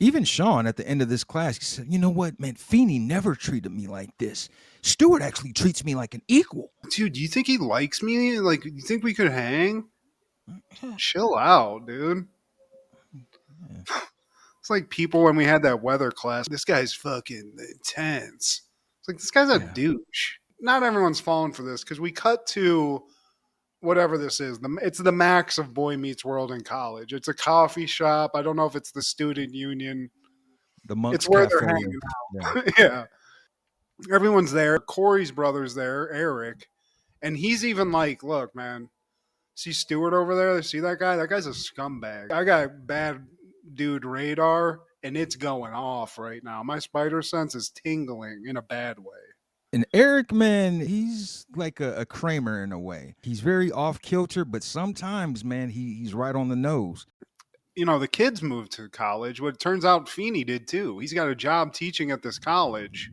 Even Sean at the end of this class, he said, you know what, man, Feeney never treated me like this. Stuart actually treats me like an equal. Dude, do you think he likes me? Like, you think we could hang? Chill out, dude. It's like people when we had that weather class. This guy's fucking intense. It's like, this guy's a douche. Not everyone's falling for this because we cut to whatever this is. It's the max of Boy Meets World in college. It's a coffee shop. I don't know if it's the student union. The Monks It's where Cafe. they're hanging out. Yeah. Everyone's there. Corey's brother's there, Eric. And he's even like, look, man, see Stuart over there? See that guy? That guy's a scumbag. I got bad dude radar, and it's going off right now. My spider sense is tingling in a bad way. And Eric, man, he's like a Kramer in a way. He's very off kilter, but sometimes, man, he's right on the nose. You know, the kids moved to college. What it turns out Feeney did too. He's got a job teaching at this college.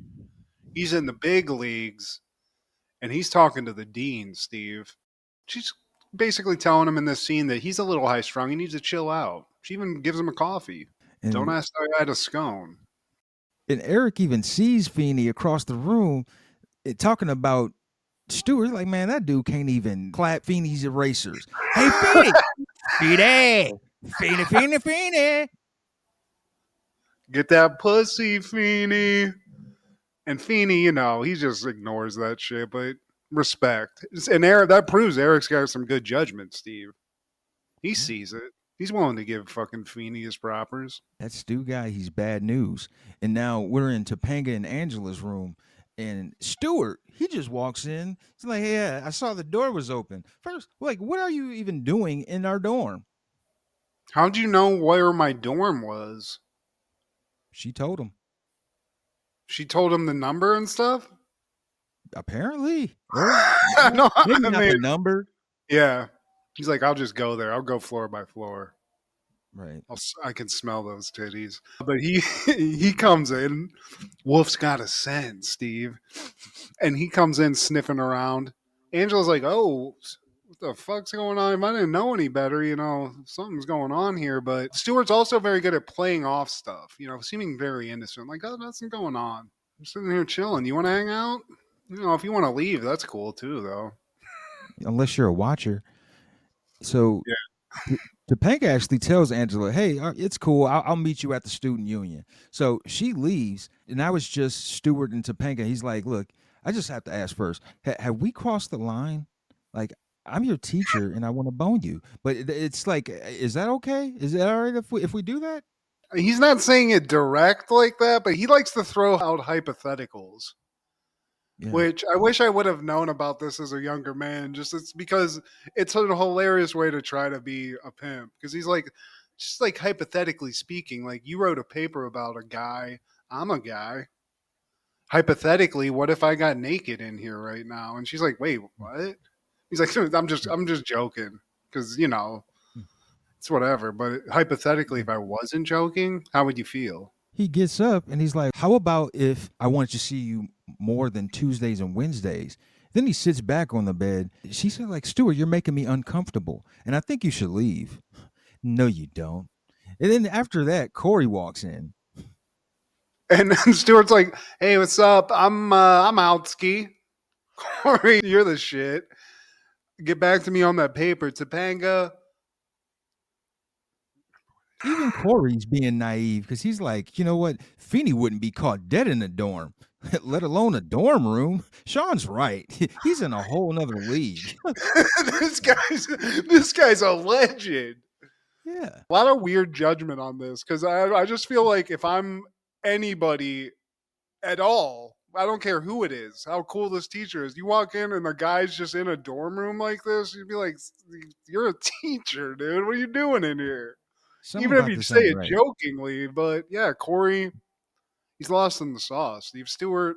He's in the big leagues, and he's talking to the dean, Steve. She's basically telling him in this scene that he's a little high strung. He needs to chill out. She even gives him a coffee. And, Don't ask how I had a scone. And Eric even sees Feeney across the room talking about Stuart. Like, man, that dude can't even clap Feeney's erasers. Hey, Feeney! Feeney! Get that pussy, Feeney. And Feeney, you know, he just ignores that shit, but respect. And Eric, that proves Eric's got some good judgment, Steve. He sees it. He's willing to give fucking Feeney his propers. That Stu guy, he's bad news. And now we're in Topanga and Angela's room. And Stuart, he just walks in. He's like, hey, I saw the door was open. First, like, what are you even doing in our dorm? How'd you know where my dorm was? She told him. She told him the number and stuff? Apparently. No, maybe not the number. Yeah. He's like, I'll just go there. I'll go floor by floor. Right. I can smell those titties. But he comes in. Wolf's got a scent, Steve. And he comes in sniffing around. Angela's like, oh, what the fuck's going on? If I didn't know any better, you know, something's going on here. But Stuart's also very good at playing off stuff, you know, seeming very innocent. Like, oh, nothing going on. I'm sitting here chilling. You want to hang out? You know, if you want to leave, that's cool too, though. Unless you're a watcher. So Topanga actually tells Angela, hey, it's cool. I'll meet you at the student union. So she leaves, and now it's just Stuart and Topanga. He's like, look, I just have to ask first, have we crossed the line? Like, I'm your teacher, and I want to bone you. But it's like, is that okay? Is it all right if we do that? He's not saying it direct like that, but he likes to throw out hypotheticals. Yeah. Which I wish I would have known about this as a younger man. It's because it's a hilarious way to try to be a pimp. Because he's like, just like hypothetically speaking, like you wrote a paper about a guy. I'm a guy. Hypothetically, what if I got naked in here right now? And she's like, wait, what? He's like, I'm just joking. Because, you know, it's whatever. But hypothetically, if I wasn't joking, how would you feel? He gets up and he's like, how about if I wanted to see you more than Tuesdays and Wednesdays? Then he sits back on the bed. She said, like, Stuart, you're making me uncomfortable, and I think you should leave. No, you don't. And then after that, Cory walks in. And then Stuart's like, hey, what's up? I'm out, ski. Cory, you're the shit. Get back to me on that paper. Topanga. Even Corey's being naive because he's like, you know what? Feeney wouldn't be caught dead in a dorm, let alone a dorm room. Sean's right. He's in a whole nother league. this guy's a legend. Yeah. A lot of weird judgment on this because I just feel like if I'm anybody at all, I don't care who it is, how cool this teacher is. You walk in and the guy's just in a dorm room like this, you'd be like, you're a teacher, dude. What are you doing in here? Something Even if about you this say ain't it right. jokingly, but yeah, Cory, he's lost in the sauce. Steve Stewart,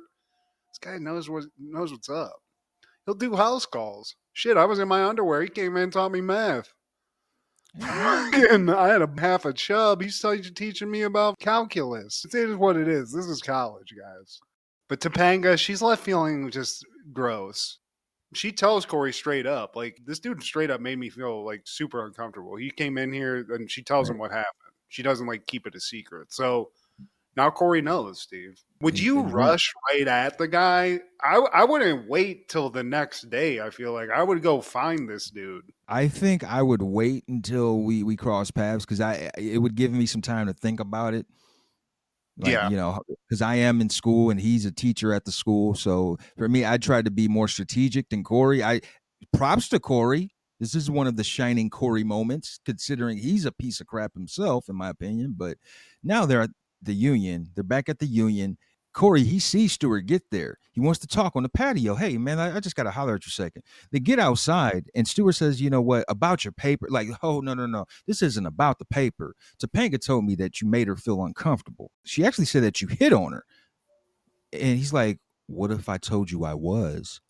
this guy knows what's up. He'll do house calls. Shit, I was in my underwear. He came in and taught me math. I had a half a chub. He's teaching me about calculus. It is what it is. This is college, guys. But Topanga, she's left feeling just gross. She tells Cory straight up, like, this dude straight up made me feel like super uncomfortable. He came in here and she tells him what happened. She doesn't like keep it a secret. So now Cory knows, Steve. Would you rush right at the guy? I wouldn't wait till the next day, I feel like. I would go find this dude. I think I would wait until we cross paths because it would give me some time to think about it. Like, Yeah. you know, because I am in school and he's a teacher at the school. So for me, I tried to be more strategic than Cory. Props to Cory. This is one of the shining Cory moments, considering he's a piece of crap himself, in my opinion. But now they're at the union. They're back at the union. Cory, he sees Stuart get there. He wants to talk on the patio. Hey, man, I just got to holler at you a second. They get outside, and Stuart says, you know what, about your paper. Like, oh, no. This isn't about the paper. Topanga told me that you made her feel uncomfortable. She actually said that you hit on her. And he's like, what if I told you I was?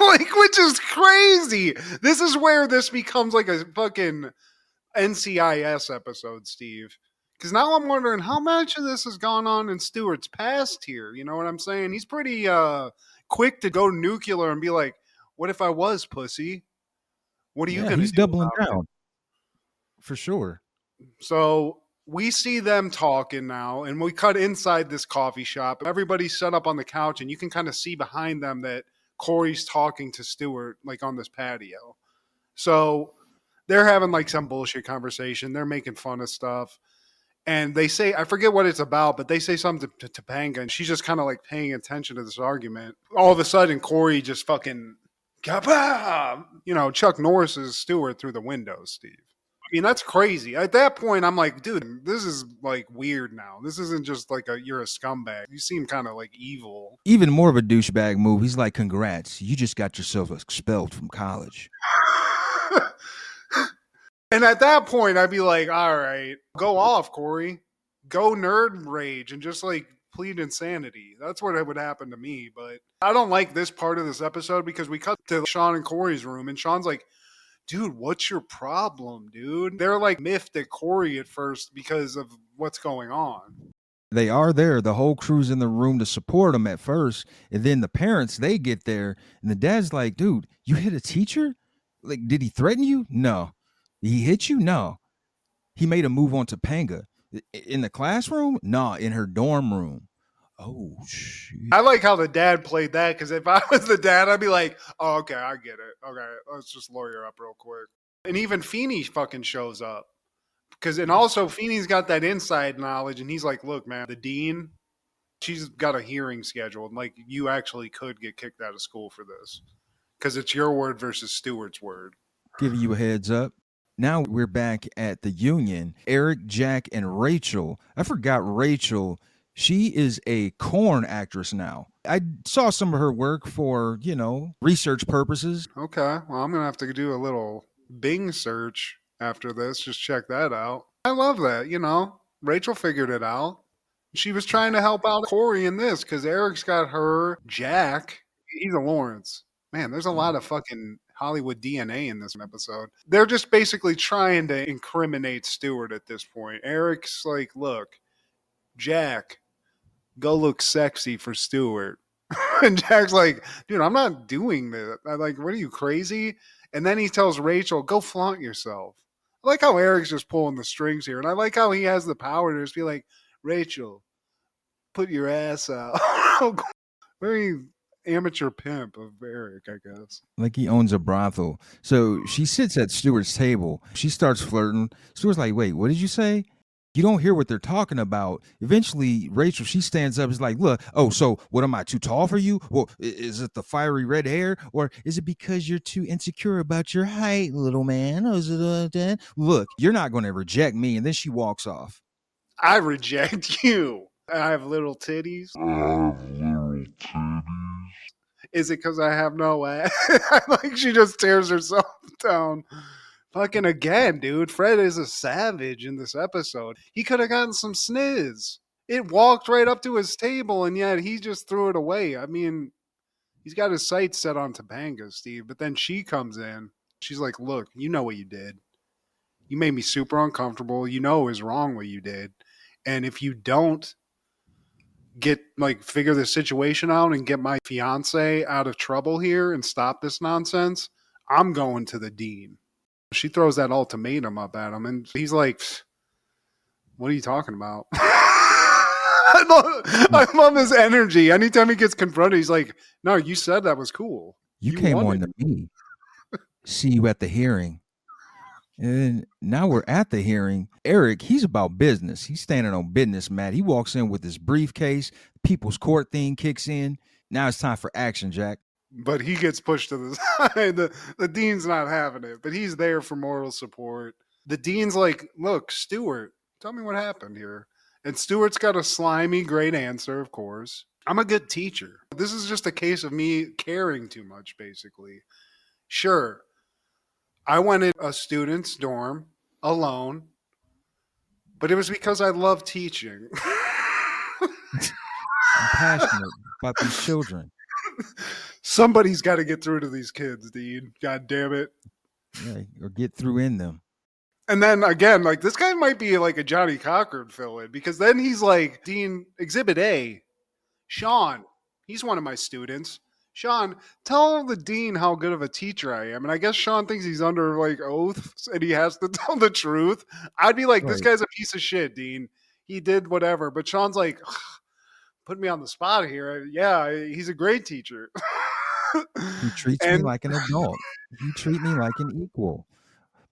Like, which is crazy. This is where this becomes like a fucking NCIS episode, Steve. Because now I'm wondering how much of this has gone on in Stuart's past here. You know what I'm saying? He's pretty quick to go nuclear and be like, what if I was pussy? What are you going to do? He's doubling down. For sure. So we see them talking now, and we cut inside this coffee shop. Everybody's set up on the couch, and you can kind of see behind them that Cory's talking to Stuart, like on this patio. So they're having like some bullshit conversation. They're making fun of stuff. And they say, I forget what it's about, but they say something to Topanga, and she's just kind of like paying attention to this argument. All of a sudden, Cory just fucking, kabam! You know, Chuck Norris's Stuart through the window, Steve. I mean, that's crazy. At that point, I'm like, dude, this is like weird now. This isn't just like you're a scumbag. You seem kind of like evil. Even more of a douchebag move. He's like, congrats. You just got yourself expelled from college. And at that point, I'd be like, all right, go off, Cory. Go nerd rage and just like plead insanity. That's what would happen to me. But I don't like this part of this episode because we cut to Sean and Cory's room and Sean's like, dude, what's your problem, dude? They're like miffed at Cory at first because of what's going on. They are there. The whole crew's in the room to support them at first. And then the parents, they get there. And the dad's like, dude, you hit a teacher? Like, did he threaten you? No. He hit you? No. He made a move on Topanga. In the classroom? No, in her dorm room. Oh, shit. I like how the dad played that because if I was the dad, I'd be like, oh, okay, I get it. Okay, let's just lawyer up real quick. And even Feeney fucking shows up. And also Feeney's got that inside knowledge and he's like, look, man, the dean, she's got a hearing scheduled. Like, you actually could get kicked out of school for this because it's your word versus Stuart's word. Giving you a heads up. Now we're back at the union. Eric, Jack, and Rachel. I forgot Rachel. She is a corn actress now. I saw some of her work for, research purposes. Okay. Well, I'm going to have to do a little Bing search after this. Just check that out. I love that. Rachel figured it out. She was trying to help out Cory in this because Eric's got her. Jack, he's a Lawrence. Man, there's a lot of fucking Hollywood DNA in this episode. They're just basically trying to incriminate Stuart at this point. Eric's like, look, Jack, go look sexy for Stuart. And Jack's like, dude, I'm not doing that. I'm like, what are you, crazy? And then he tells Rachel, go flaunt yourself. I like how Eric's just pulling the strings here. And I like how he has the power to just be like, Rachel, put your ass out. Very amateur pimp of Eric, I guess. Like he owns a brothel. So she sits at Stuart's table. She starts flirting. Stuart's like, wait, what did you say? You don't hear what they're talking about. Eventually, Rachel, she stands up, is like, look, oh, so what, am I too tall for you? Well, is it the fiery red hair? Or is it because you're too insecure about your height, little man? Or is it that? Look, you're not going to reject me. And then she walks off. I reject you. I have little titties. Is it because I have no ass? Like she just tears herself down. Fucking again, dude. Fred is a savage in this episode. He could have gotten some sniz. It walked right up to his table, and yet he just threw it away. I mean, he's got his sights set on Topanga, Steve. But then she comes in. She's like, look, you know what you did. You made me super uncomfortable. You know it was wrong what you did. And if you don't figure the situation out and get my fiance out of trouble here and stop this nonsense, I'm going to the dean. She throws that ultimatum up at him, and he's like, what are you talking about? I love his energy. Anytime he gets confronted, he's like, no, you said that was cool. You came on to me. See you at the hearing. And now we're at the hearing. Eric, he's about business. He's standing on business, Matt. He walks in with his briefcase. People's court thing kicks in. Now it's time for action, Jack. But he gets pushed to the side. The dean's not having it, but he's there for moral support. The dean's like, look, Stuart, tell me what happened here. And Stuart's got a slimy, great answer, of course. I'm a good teacher. This is just a case of me caring too much, basically. Sure, I went in a student's dorm alone, but it was because I love teaching. I'm passionate about these children. Somebody's got to get through to these kids, Dean. God damn it. Yeah, or get through in them. And then again, like this guy might be like a Johnny Cochran fill-in, because then he's like, Dean, Exhibit A, Sean, he's one of my students. Sean, tell the dean how good of a teacher I am. And I guess Sean thinks he's under like oath and he has to tell the truth. I'd be like, this guy's a piece of shit, Dean. He did whatever. But Sean's like, put me on the spot here. Yeah, he's a great teacher. He treats me like an adult. He treats me like an equal.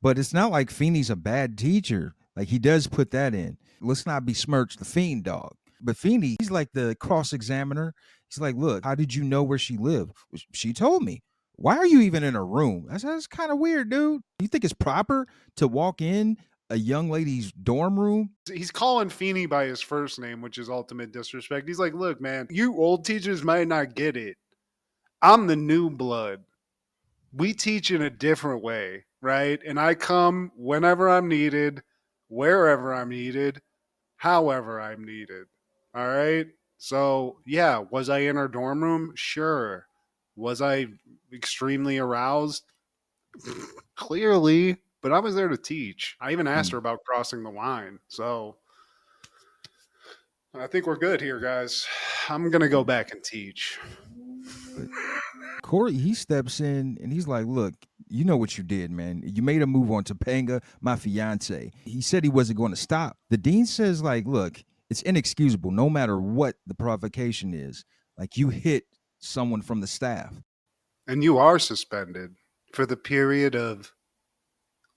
But it's not like Feeney's a bad teacher. Like he does put that in. Let's not besmirch the Fiend dog. But Feeney, he's like the cross-examiner. He's like, look, how did you know where she lived? She told me. Why are you even in her room? That's kind of weird, dude. You think it's proper to walk in a young lady's dorm room? He's calling Feeney by his first name, which is ultimate disrespect. He's like, look, man, you old teachers might not get it. I'm the new blood. We teach in a different way, right? And I come whenever I'm needed, wherever I'm needed, however I'm needed. All right? So, yeah, was I in her dorm room? Sure. Was I extremely aroused? Clearly, but I was there to teach. I even asked her about crossing the line. So, I think we're good here, guys. I'm going to go back and teach. But Cory, he steps in and he's like, look, you know what you did, man. You made a move on Topanga, my fiance. He said he wasn't going to stop. The dean says, like, look, it's inexcusable no matter what the provocation is. Like, you hit someone from the staff. And you are suspended for the period of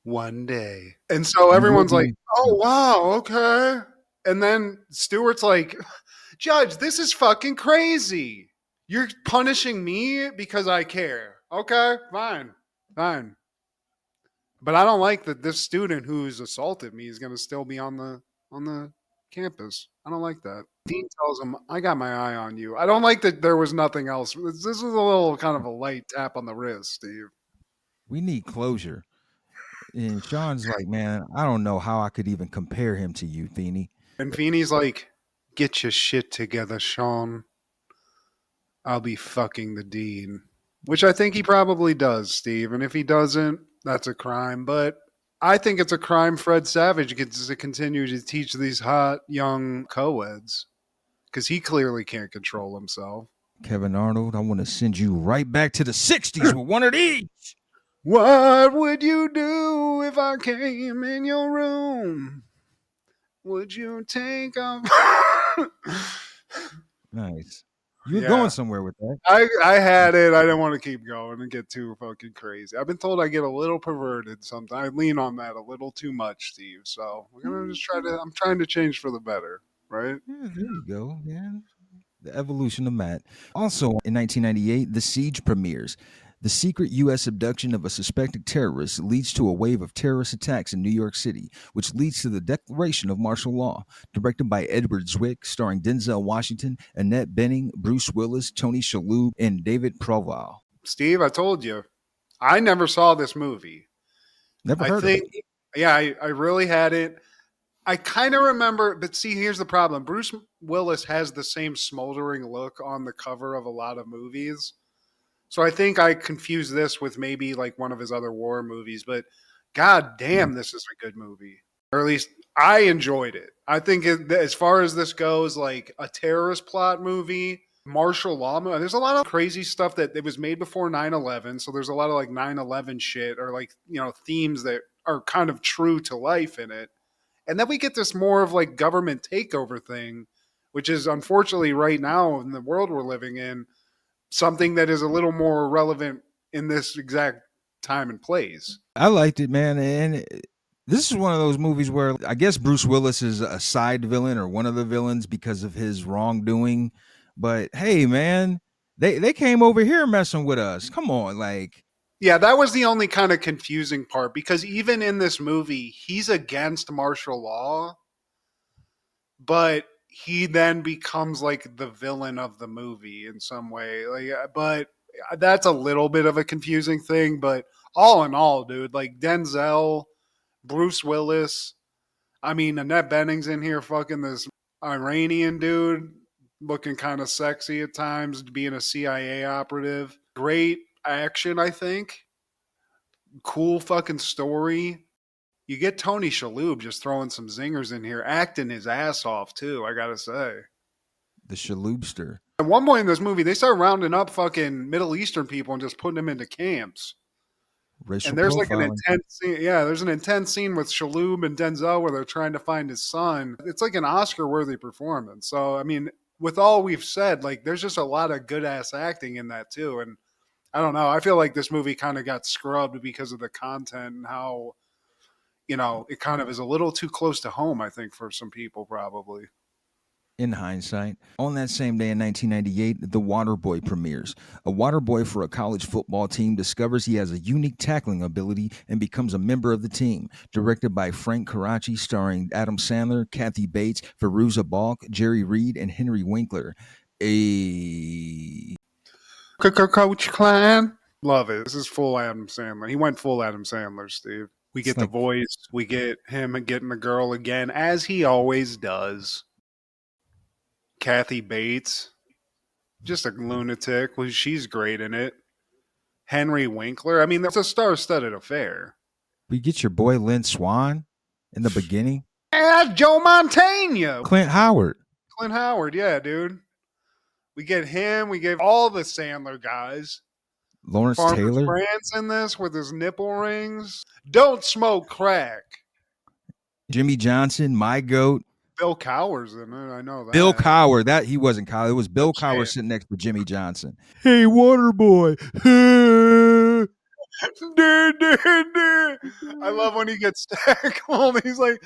1 day. And so everyone's like, oh, wow, okay. And then Stuart's like, Judge, this is fucking crazy. You're punishing me because I care. Okay, fine. But I don't like that this student who's assaulted me is going to still be on the campus. I don't like that. Dean tells him, I got my eye on you. I don't like that there was nothing else. This was a little kind of a light tap on the wrist, Steve. We need closure. And Sean's like, man, I don't know how I could even compare him to you, Feeney. And Feeney's like, get your shit together, Sean. I'll be fucking the dean. Which I think he probably does, Steve. And if he doesn't, that's a crime. But I think it's a crime Fred Savage gets to continue to teach these hot young co-eds. Because he clearly can't control himself. Kevin Arnold, I want to send you right back to the 60s with one of these. What would you do if I came in your room? Would you take off? Nice. You were Yeah. going somewhere with that. I had it. I didn't want to keep going and get too fucking crazy. I've been told I get a little perverted sometimes. I lean on that a little too much, Steve. So we're gonna just I'm trying to change for the better, right? Yeah, there you go. Yeah. The evolution of Matt. Also, in 1998, The Siege premieres. The secret U.S. abduction of a suspected terrorist leads to a wave of terrorist attacks in New York City, which leads to the declaration of martial law. Directed by Edward Zwick, starring Denzel Washington, Annette Bening, Bruce Willis, Tony Shalhoub, and David Proval. Steve, I told you, I never saw this movie. Never I heard think, of it. yeah, I really hadn't. I kind of remember, but see, here's the problem. Bruce Willis has the same smoldering look on the cover of a lot of movies. So I think I confused this with maybe like one of his other war movies, but god damn, this is a good movie. Or at least I enjoyed it. I think as far as this goes, like a terrorist plot movie, martial law movie, there's a lot of crazy stuff that it was made before 9/11. So there's a lot of like 9/11 shit or like, themes that are kind of true to life in it. And then we get this more of like government takeover thing, which is unfortunately right now in the world we're living in, something that is a little more relevant in this exact time and place. I liked it, man. And this is one of those movies where I guess Bruce Willis is a side villain or one of the villains because of his wrongdoing. But hey, man, they came over here messing with us. Come on, like. Yeah, that was the only kind of confusing part because even in this movie, he's against martial law, but he then becomes like the villain of the movie in some way. But that's a little bit of a confusing thing. But all in all, dude, like Denzel, Bruce Willis, I mean, Annette Bening's in here fucking this Iranian dude, looking kind of sexy at times, being a CIA operative. Great action, I think. Cool fucking story. You get Tony Shalhoub just throwing some zingers in here, acting his ass off too, I gotta say. The Shalhoubster. At one point in this movie, they start rounding up fucking Middle Eastern people and just putting them into camps. Racial And there's profiling. like an intense scene. Yeah, there's an intense scene with Shalhoub and Denzel where they're trying to find his son. It's like an Oscar-worthy performance. So, I mean, with all we've said, like, there's just a lot of good-ass acting in that too. And I don't know. I feel like this movie kind of got scrubbed because of the content and how, it kind of is a little too close to home, I think, for some people probably. In hindsight, on that same day in 1998, The Waterboy premieres. A waterboy for a college football team discovers he has a unique tackling ability and becomes a member of the team. Directed by Frank Karachi, starring Adam Sandler, Kathy Bates, Fairuza Balk, Jerry Reed, and Henry Winkler. Coach Clan. Love it. This is full Adam Sandler. He went full Adam Sandler, Steve. We get the voice. We get him getting the girl again, as he always does. Kathy Bates, just a lunatic. Well, she's great in it. Henry Winkler. I mean, that's a star-studded affair. We get your boy Lynn Swan in the beginning. And Joe Montana. Clint Howard. Clint Howard, yeah, dude. We get him. We get all the Sandler guys. Lawrence Farmer Taylor. Grant's in this with his nipple rings. Don't smoke crack. Jimmy Johnson, my goat. Bill Cowher's in it. I know that. Bill Cowher. That he wasn't Cowher. It was Bill Cowher sitting next to Jimmy Johnson. Hey, Waterboy. I love when he gets tackled. He's like,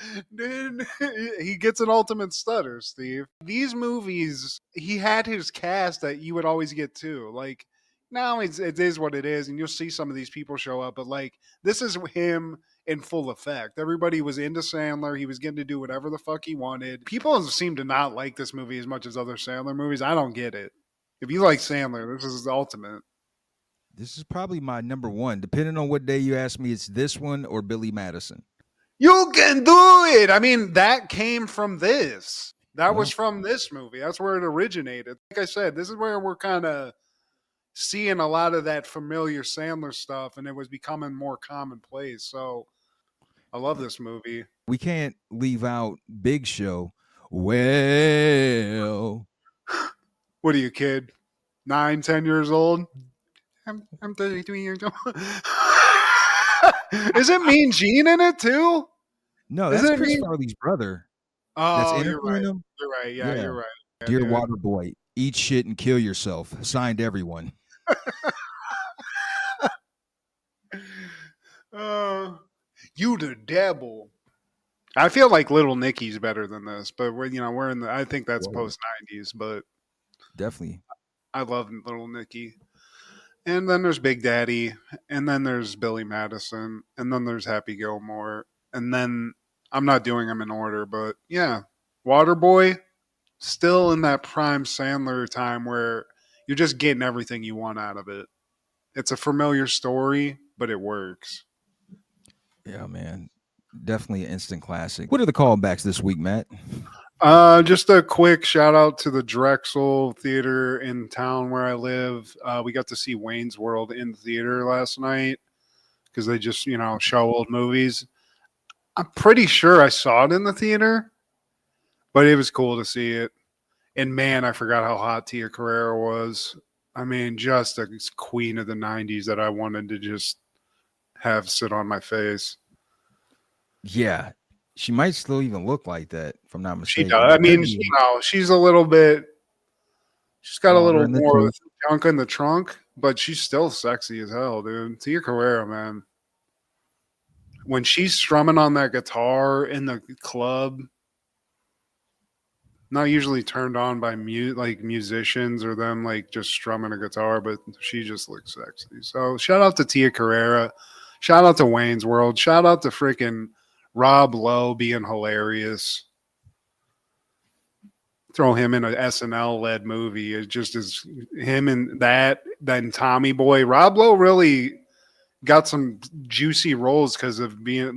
he gets an ultimate stutter, Steve. These movies, he had his cast that you would always get too. Like, now it is what it is, and you'll see some of these people show up, but like, this is him in full effect. Everybody was into Sandler. He was getting to do whatever the fuck he wanted. People seem to not like this movie as much as other Sandler movies. I don't get it. If you like Sandler, this is the ultimate. This is probably my number one. Depending on what day you ask me, it's this one or Billy Madison. You can do it. I mean, that came from this. That was from this movie. That's where it originated. Like I said, this is where we're kind of seeing a lot of that familiar Sandler stuff, and it was becoming more commonplace. So I love this movie. We can't leave out Big Show. Well, what are you, kid? 9, 10 years old? I'm 33 years old. Is it Mean Gene in it too? No, that's Chris Farley's brother. Oh, that's you're right. him. You're right. Yeah, you're right. Yeah, Dear dude. Waterboy. Eat shit and kill yourself. Signed everyone. You the devil. I feel like Little Nicky's better than this, but we're in the. I think that's Whoa. post '90s, but Definitely. I love Little Nicky. And then there's Big Daddy, and then there's Billy Madison, and then there's Happy Gilmore, and then I'm not doing them in order, but yeah, Waterboy, still in that prime Sandler time where you're just getting everything you want out of it. It's a familiar story, but it works. Yeah, man. Definitely an instant classic. What are the callbacks this week, Matt? Just a quick shout out to the Drexel Theater in town where I live. We got to see Wayne's World in the theater last night because they just, show old movies. I'm pretty sure I saw it in the theater, but it was cool to see it. And man, I forgot how hot Tia Carrera was. I mean, just a queen of the 90s that I wanted to just have sit on my face. Yeah. She might still even look like that, if I'm not She mistaken. does. I mean, she's a little bit. She's got a little more junk in the trunk, but she's still sexy as hell, dude. Tia Carrera, man. When she's strumming on that guitar in the club, not usually turned on by musicians or them like just strumming a guitar, but she just looks sexy. So shout out to Tia Carrera. Shout out to Wayne's World. Shout out to freaking Rob Lowe being hilarious. Throw him in an SNL-led movie. It just is him and that. Then Tommy Boy. Rob Lowe really got some juicy roles because of being,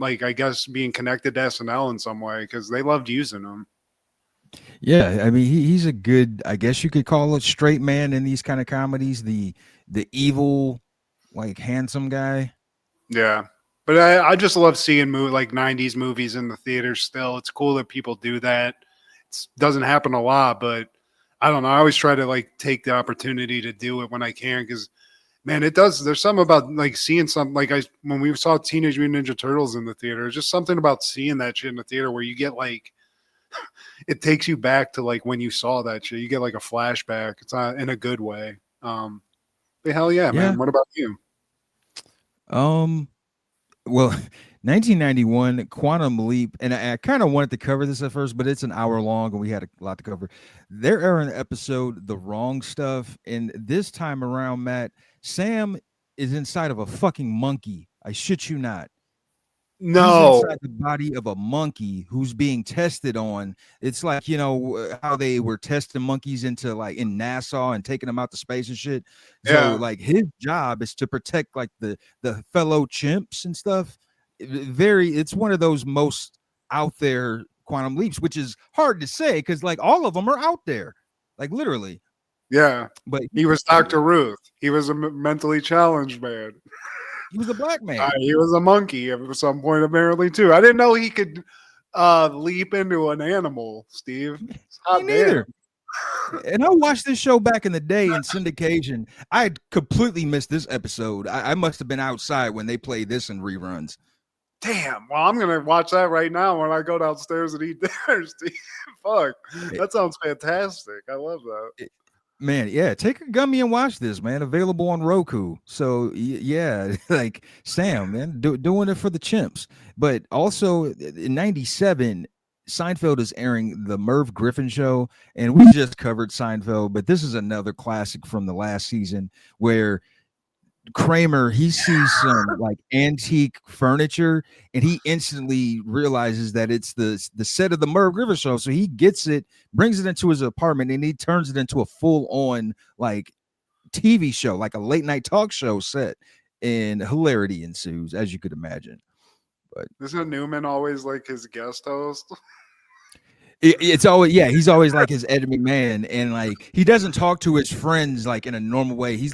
being connected to SNL in some way because they loved using him. Yeah, I mean, he's a good, I guess you could call it, straight man in these kind of comedies. The evil, handsome guy. Yeah. But I just love seeing 90s movies in the theater still. It's cool that people do that. It doesn't happen a lot, but I don't know. I always try to take the opportunity to do it when I can because, man, it does. There's something about seeing something when we saw Teenage Mutant Ninja Turtles in the theater, just something about seeing that shit in the theater where you get it takes you back to when you saw that shit. You get a flashback. It's not in a good way. Hell yeah, man. What about you? Well, 1991, Quantum Leap, and I kind of wanted to cover this at first, but it's an hour long and we had a lot to cover. They're airing an episode, The Wrong Stuff, and this time around, Matt, Sam is inside of a fucking monkey. I shit you not. No. He's inside the body of a monkey who's being tested on. It's like, how they were testing monkeys into in NASA and taking them out to space and shit. So his job is to protect the fellow chimps and stuff. It's one of those most out there quantum leaps, which is hard to say because all of them are out there, literally. Yeah. But he was Dr. Ruth. He was a mentally challenged man. He was a black man. He was a monkey at some point, apparently, too. I didn't know he could leap into an animal, Steve. Me neither. And I watched this show back in the day in syndication. I had completely missed this episode. I must have been outside when they played this in reruns. Damn. Well, I'm going to watch that right now when I go downstairs and eat dinner, Steve. Fuck. That sounds fantastic. I love that. Man, yeah, take a gummy and watch this, man. Available on Roku. So yeah, Sam, man, doing it for the chimps. But also in '97, Seinfeld is airing the Merv Griffin Show, and we just covered Seinfeld, but this is another classic from the last season where Kramer, he sees some antique furniture and he instantly realizes that it's the set of the Merv Griffin Show. So he gets it, brings it into his apartment, and he turns it into a full-on TV show, a late night talk show set, and hilarity ensues, as you could imagine. But isn't Newman always his guest host? It's always, yeah, he's always his Ed McMahon, and he doesn't talk to his friends in a normal way. He's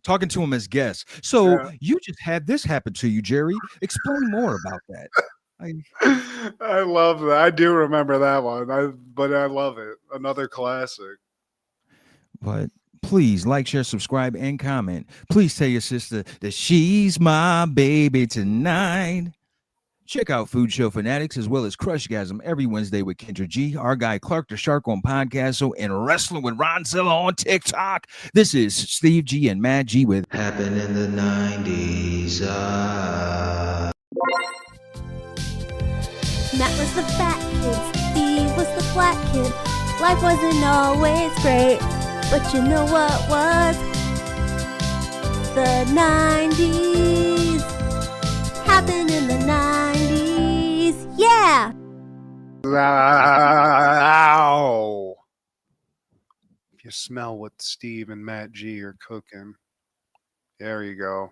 talking to them as guests. So you just had this happen to you, Jerry. Explain more about that. I love that. I do remember that one. But I love it. Another classic. But please share, subscribe, and comment. Please tell your sister that she's my baby tonight. Check out Food Show Fanatics as well as Crushgasm every Wednesday with Kendra G, our guy Clark the Shark on Podcastle, and Wrestling with Ron Zilla on TikTok. This is Steve G and Matt G with Happened in the 90s. Matt was the fat kid, Steve was the flat kid. Life wasn't always great, but you know what was? The 90s. Happened in the 90s. Yeah! Ow. If you smell what Steve and Matt G are cooking, there you go.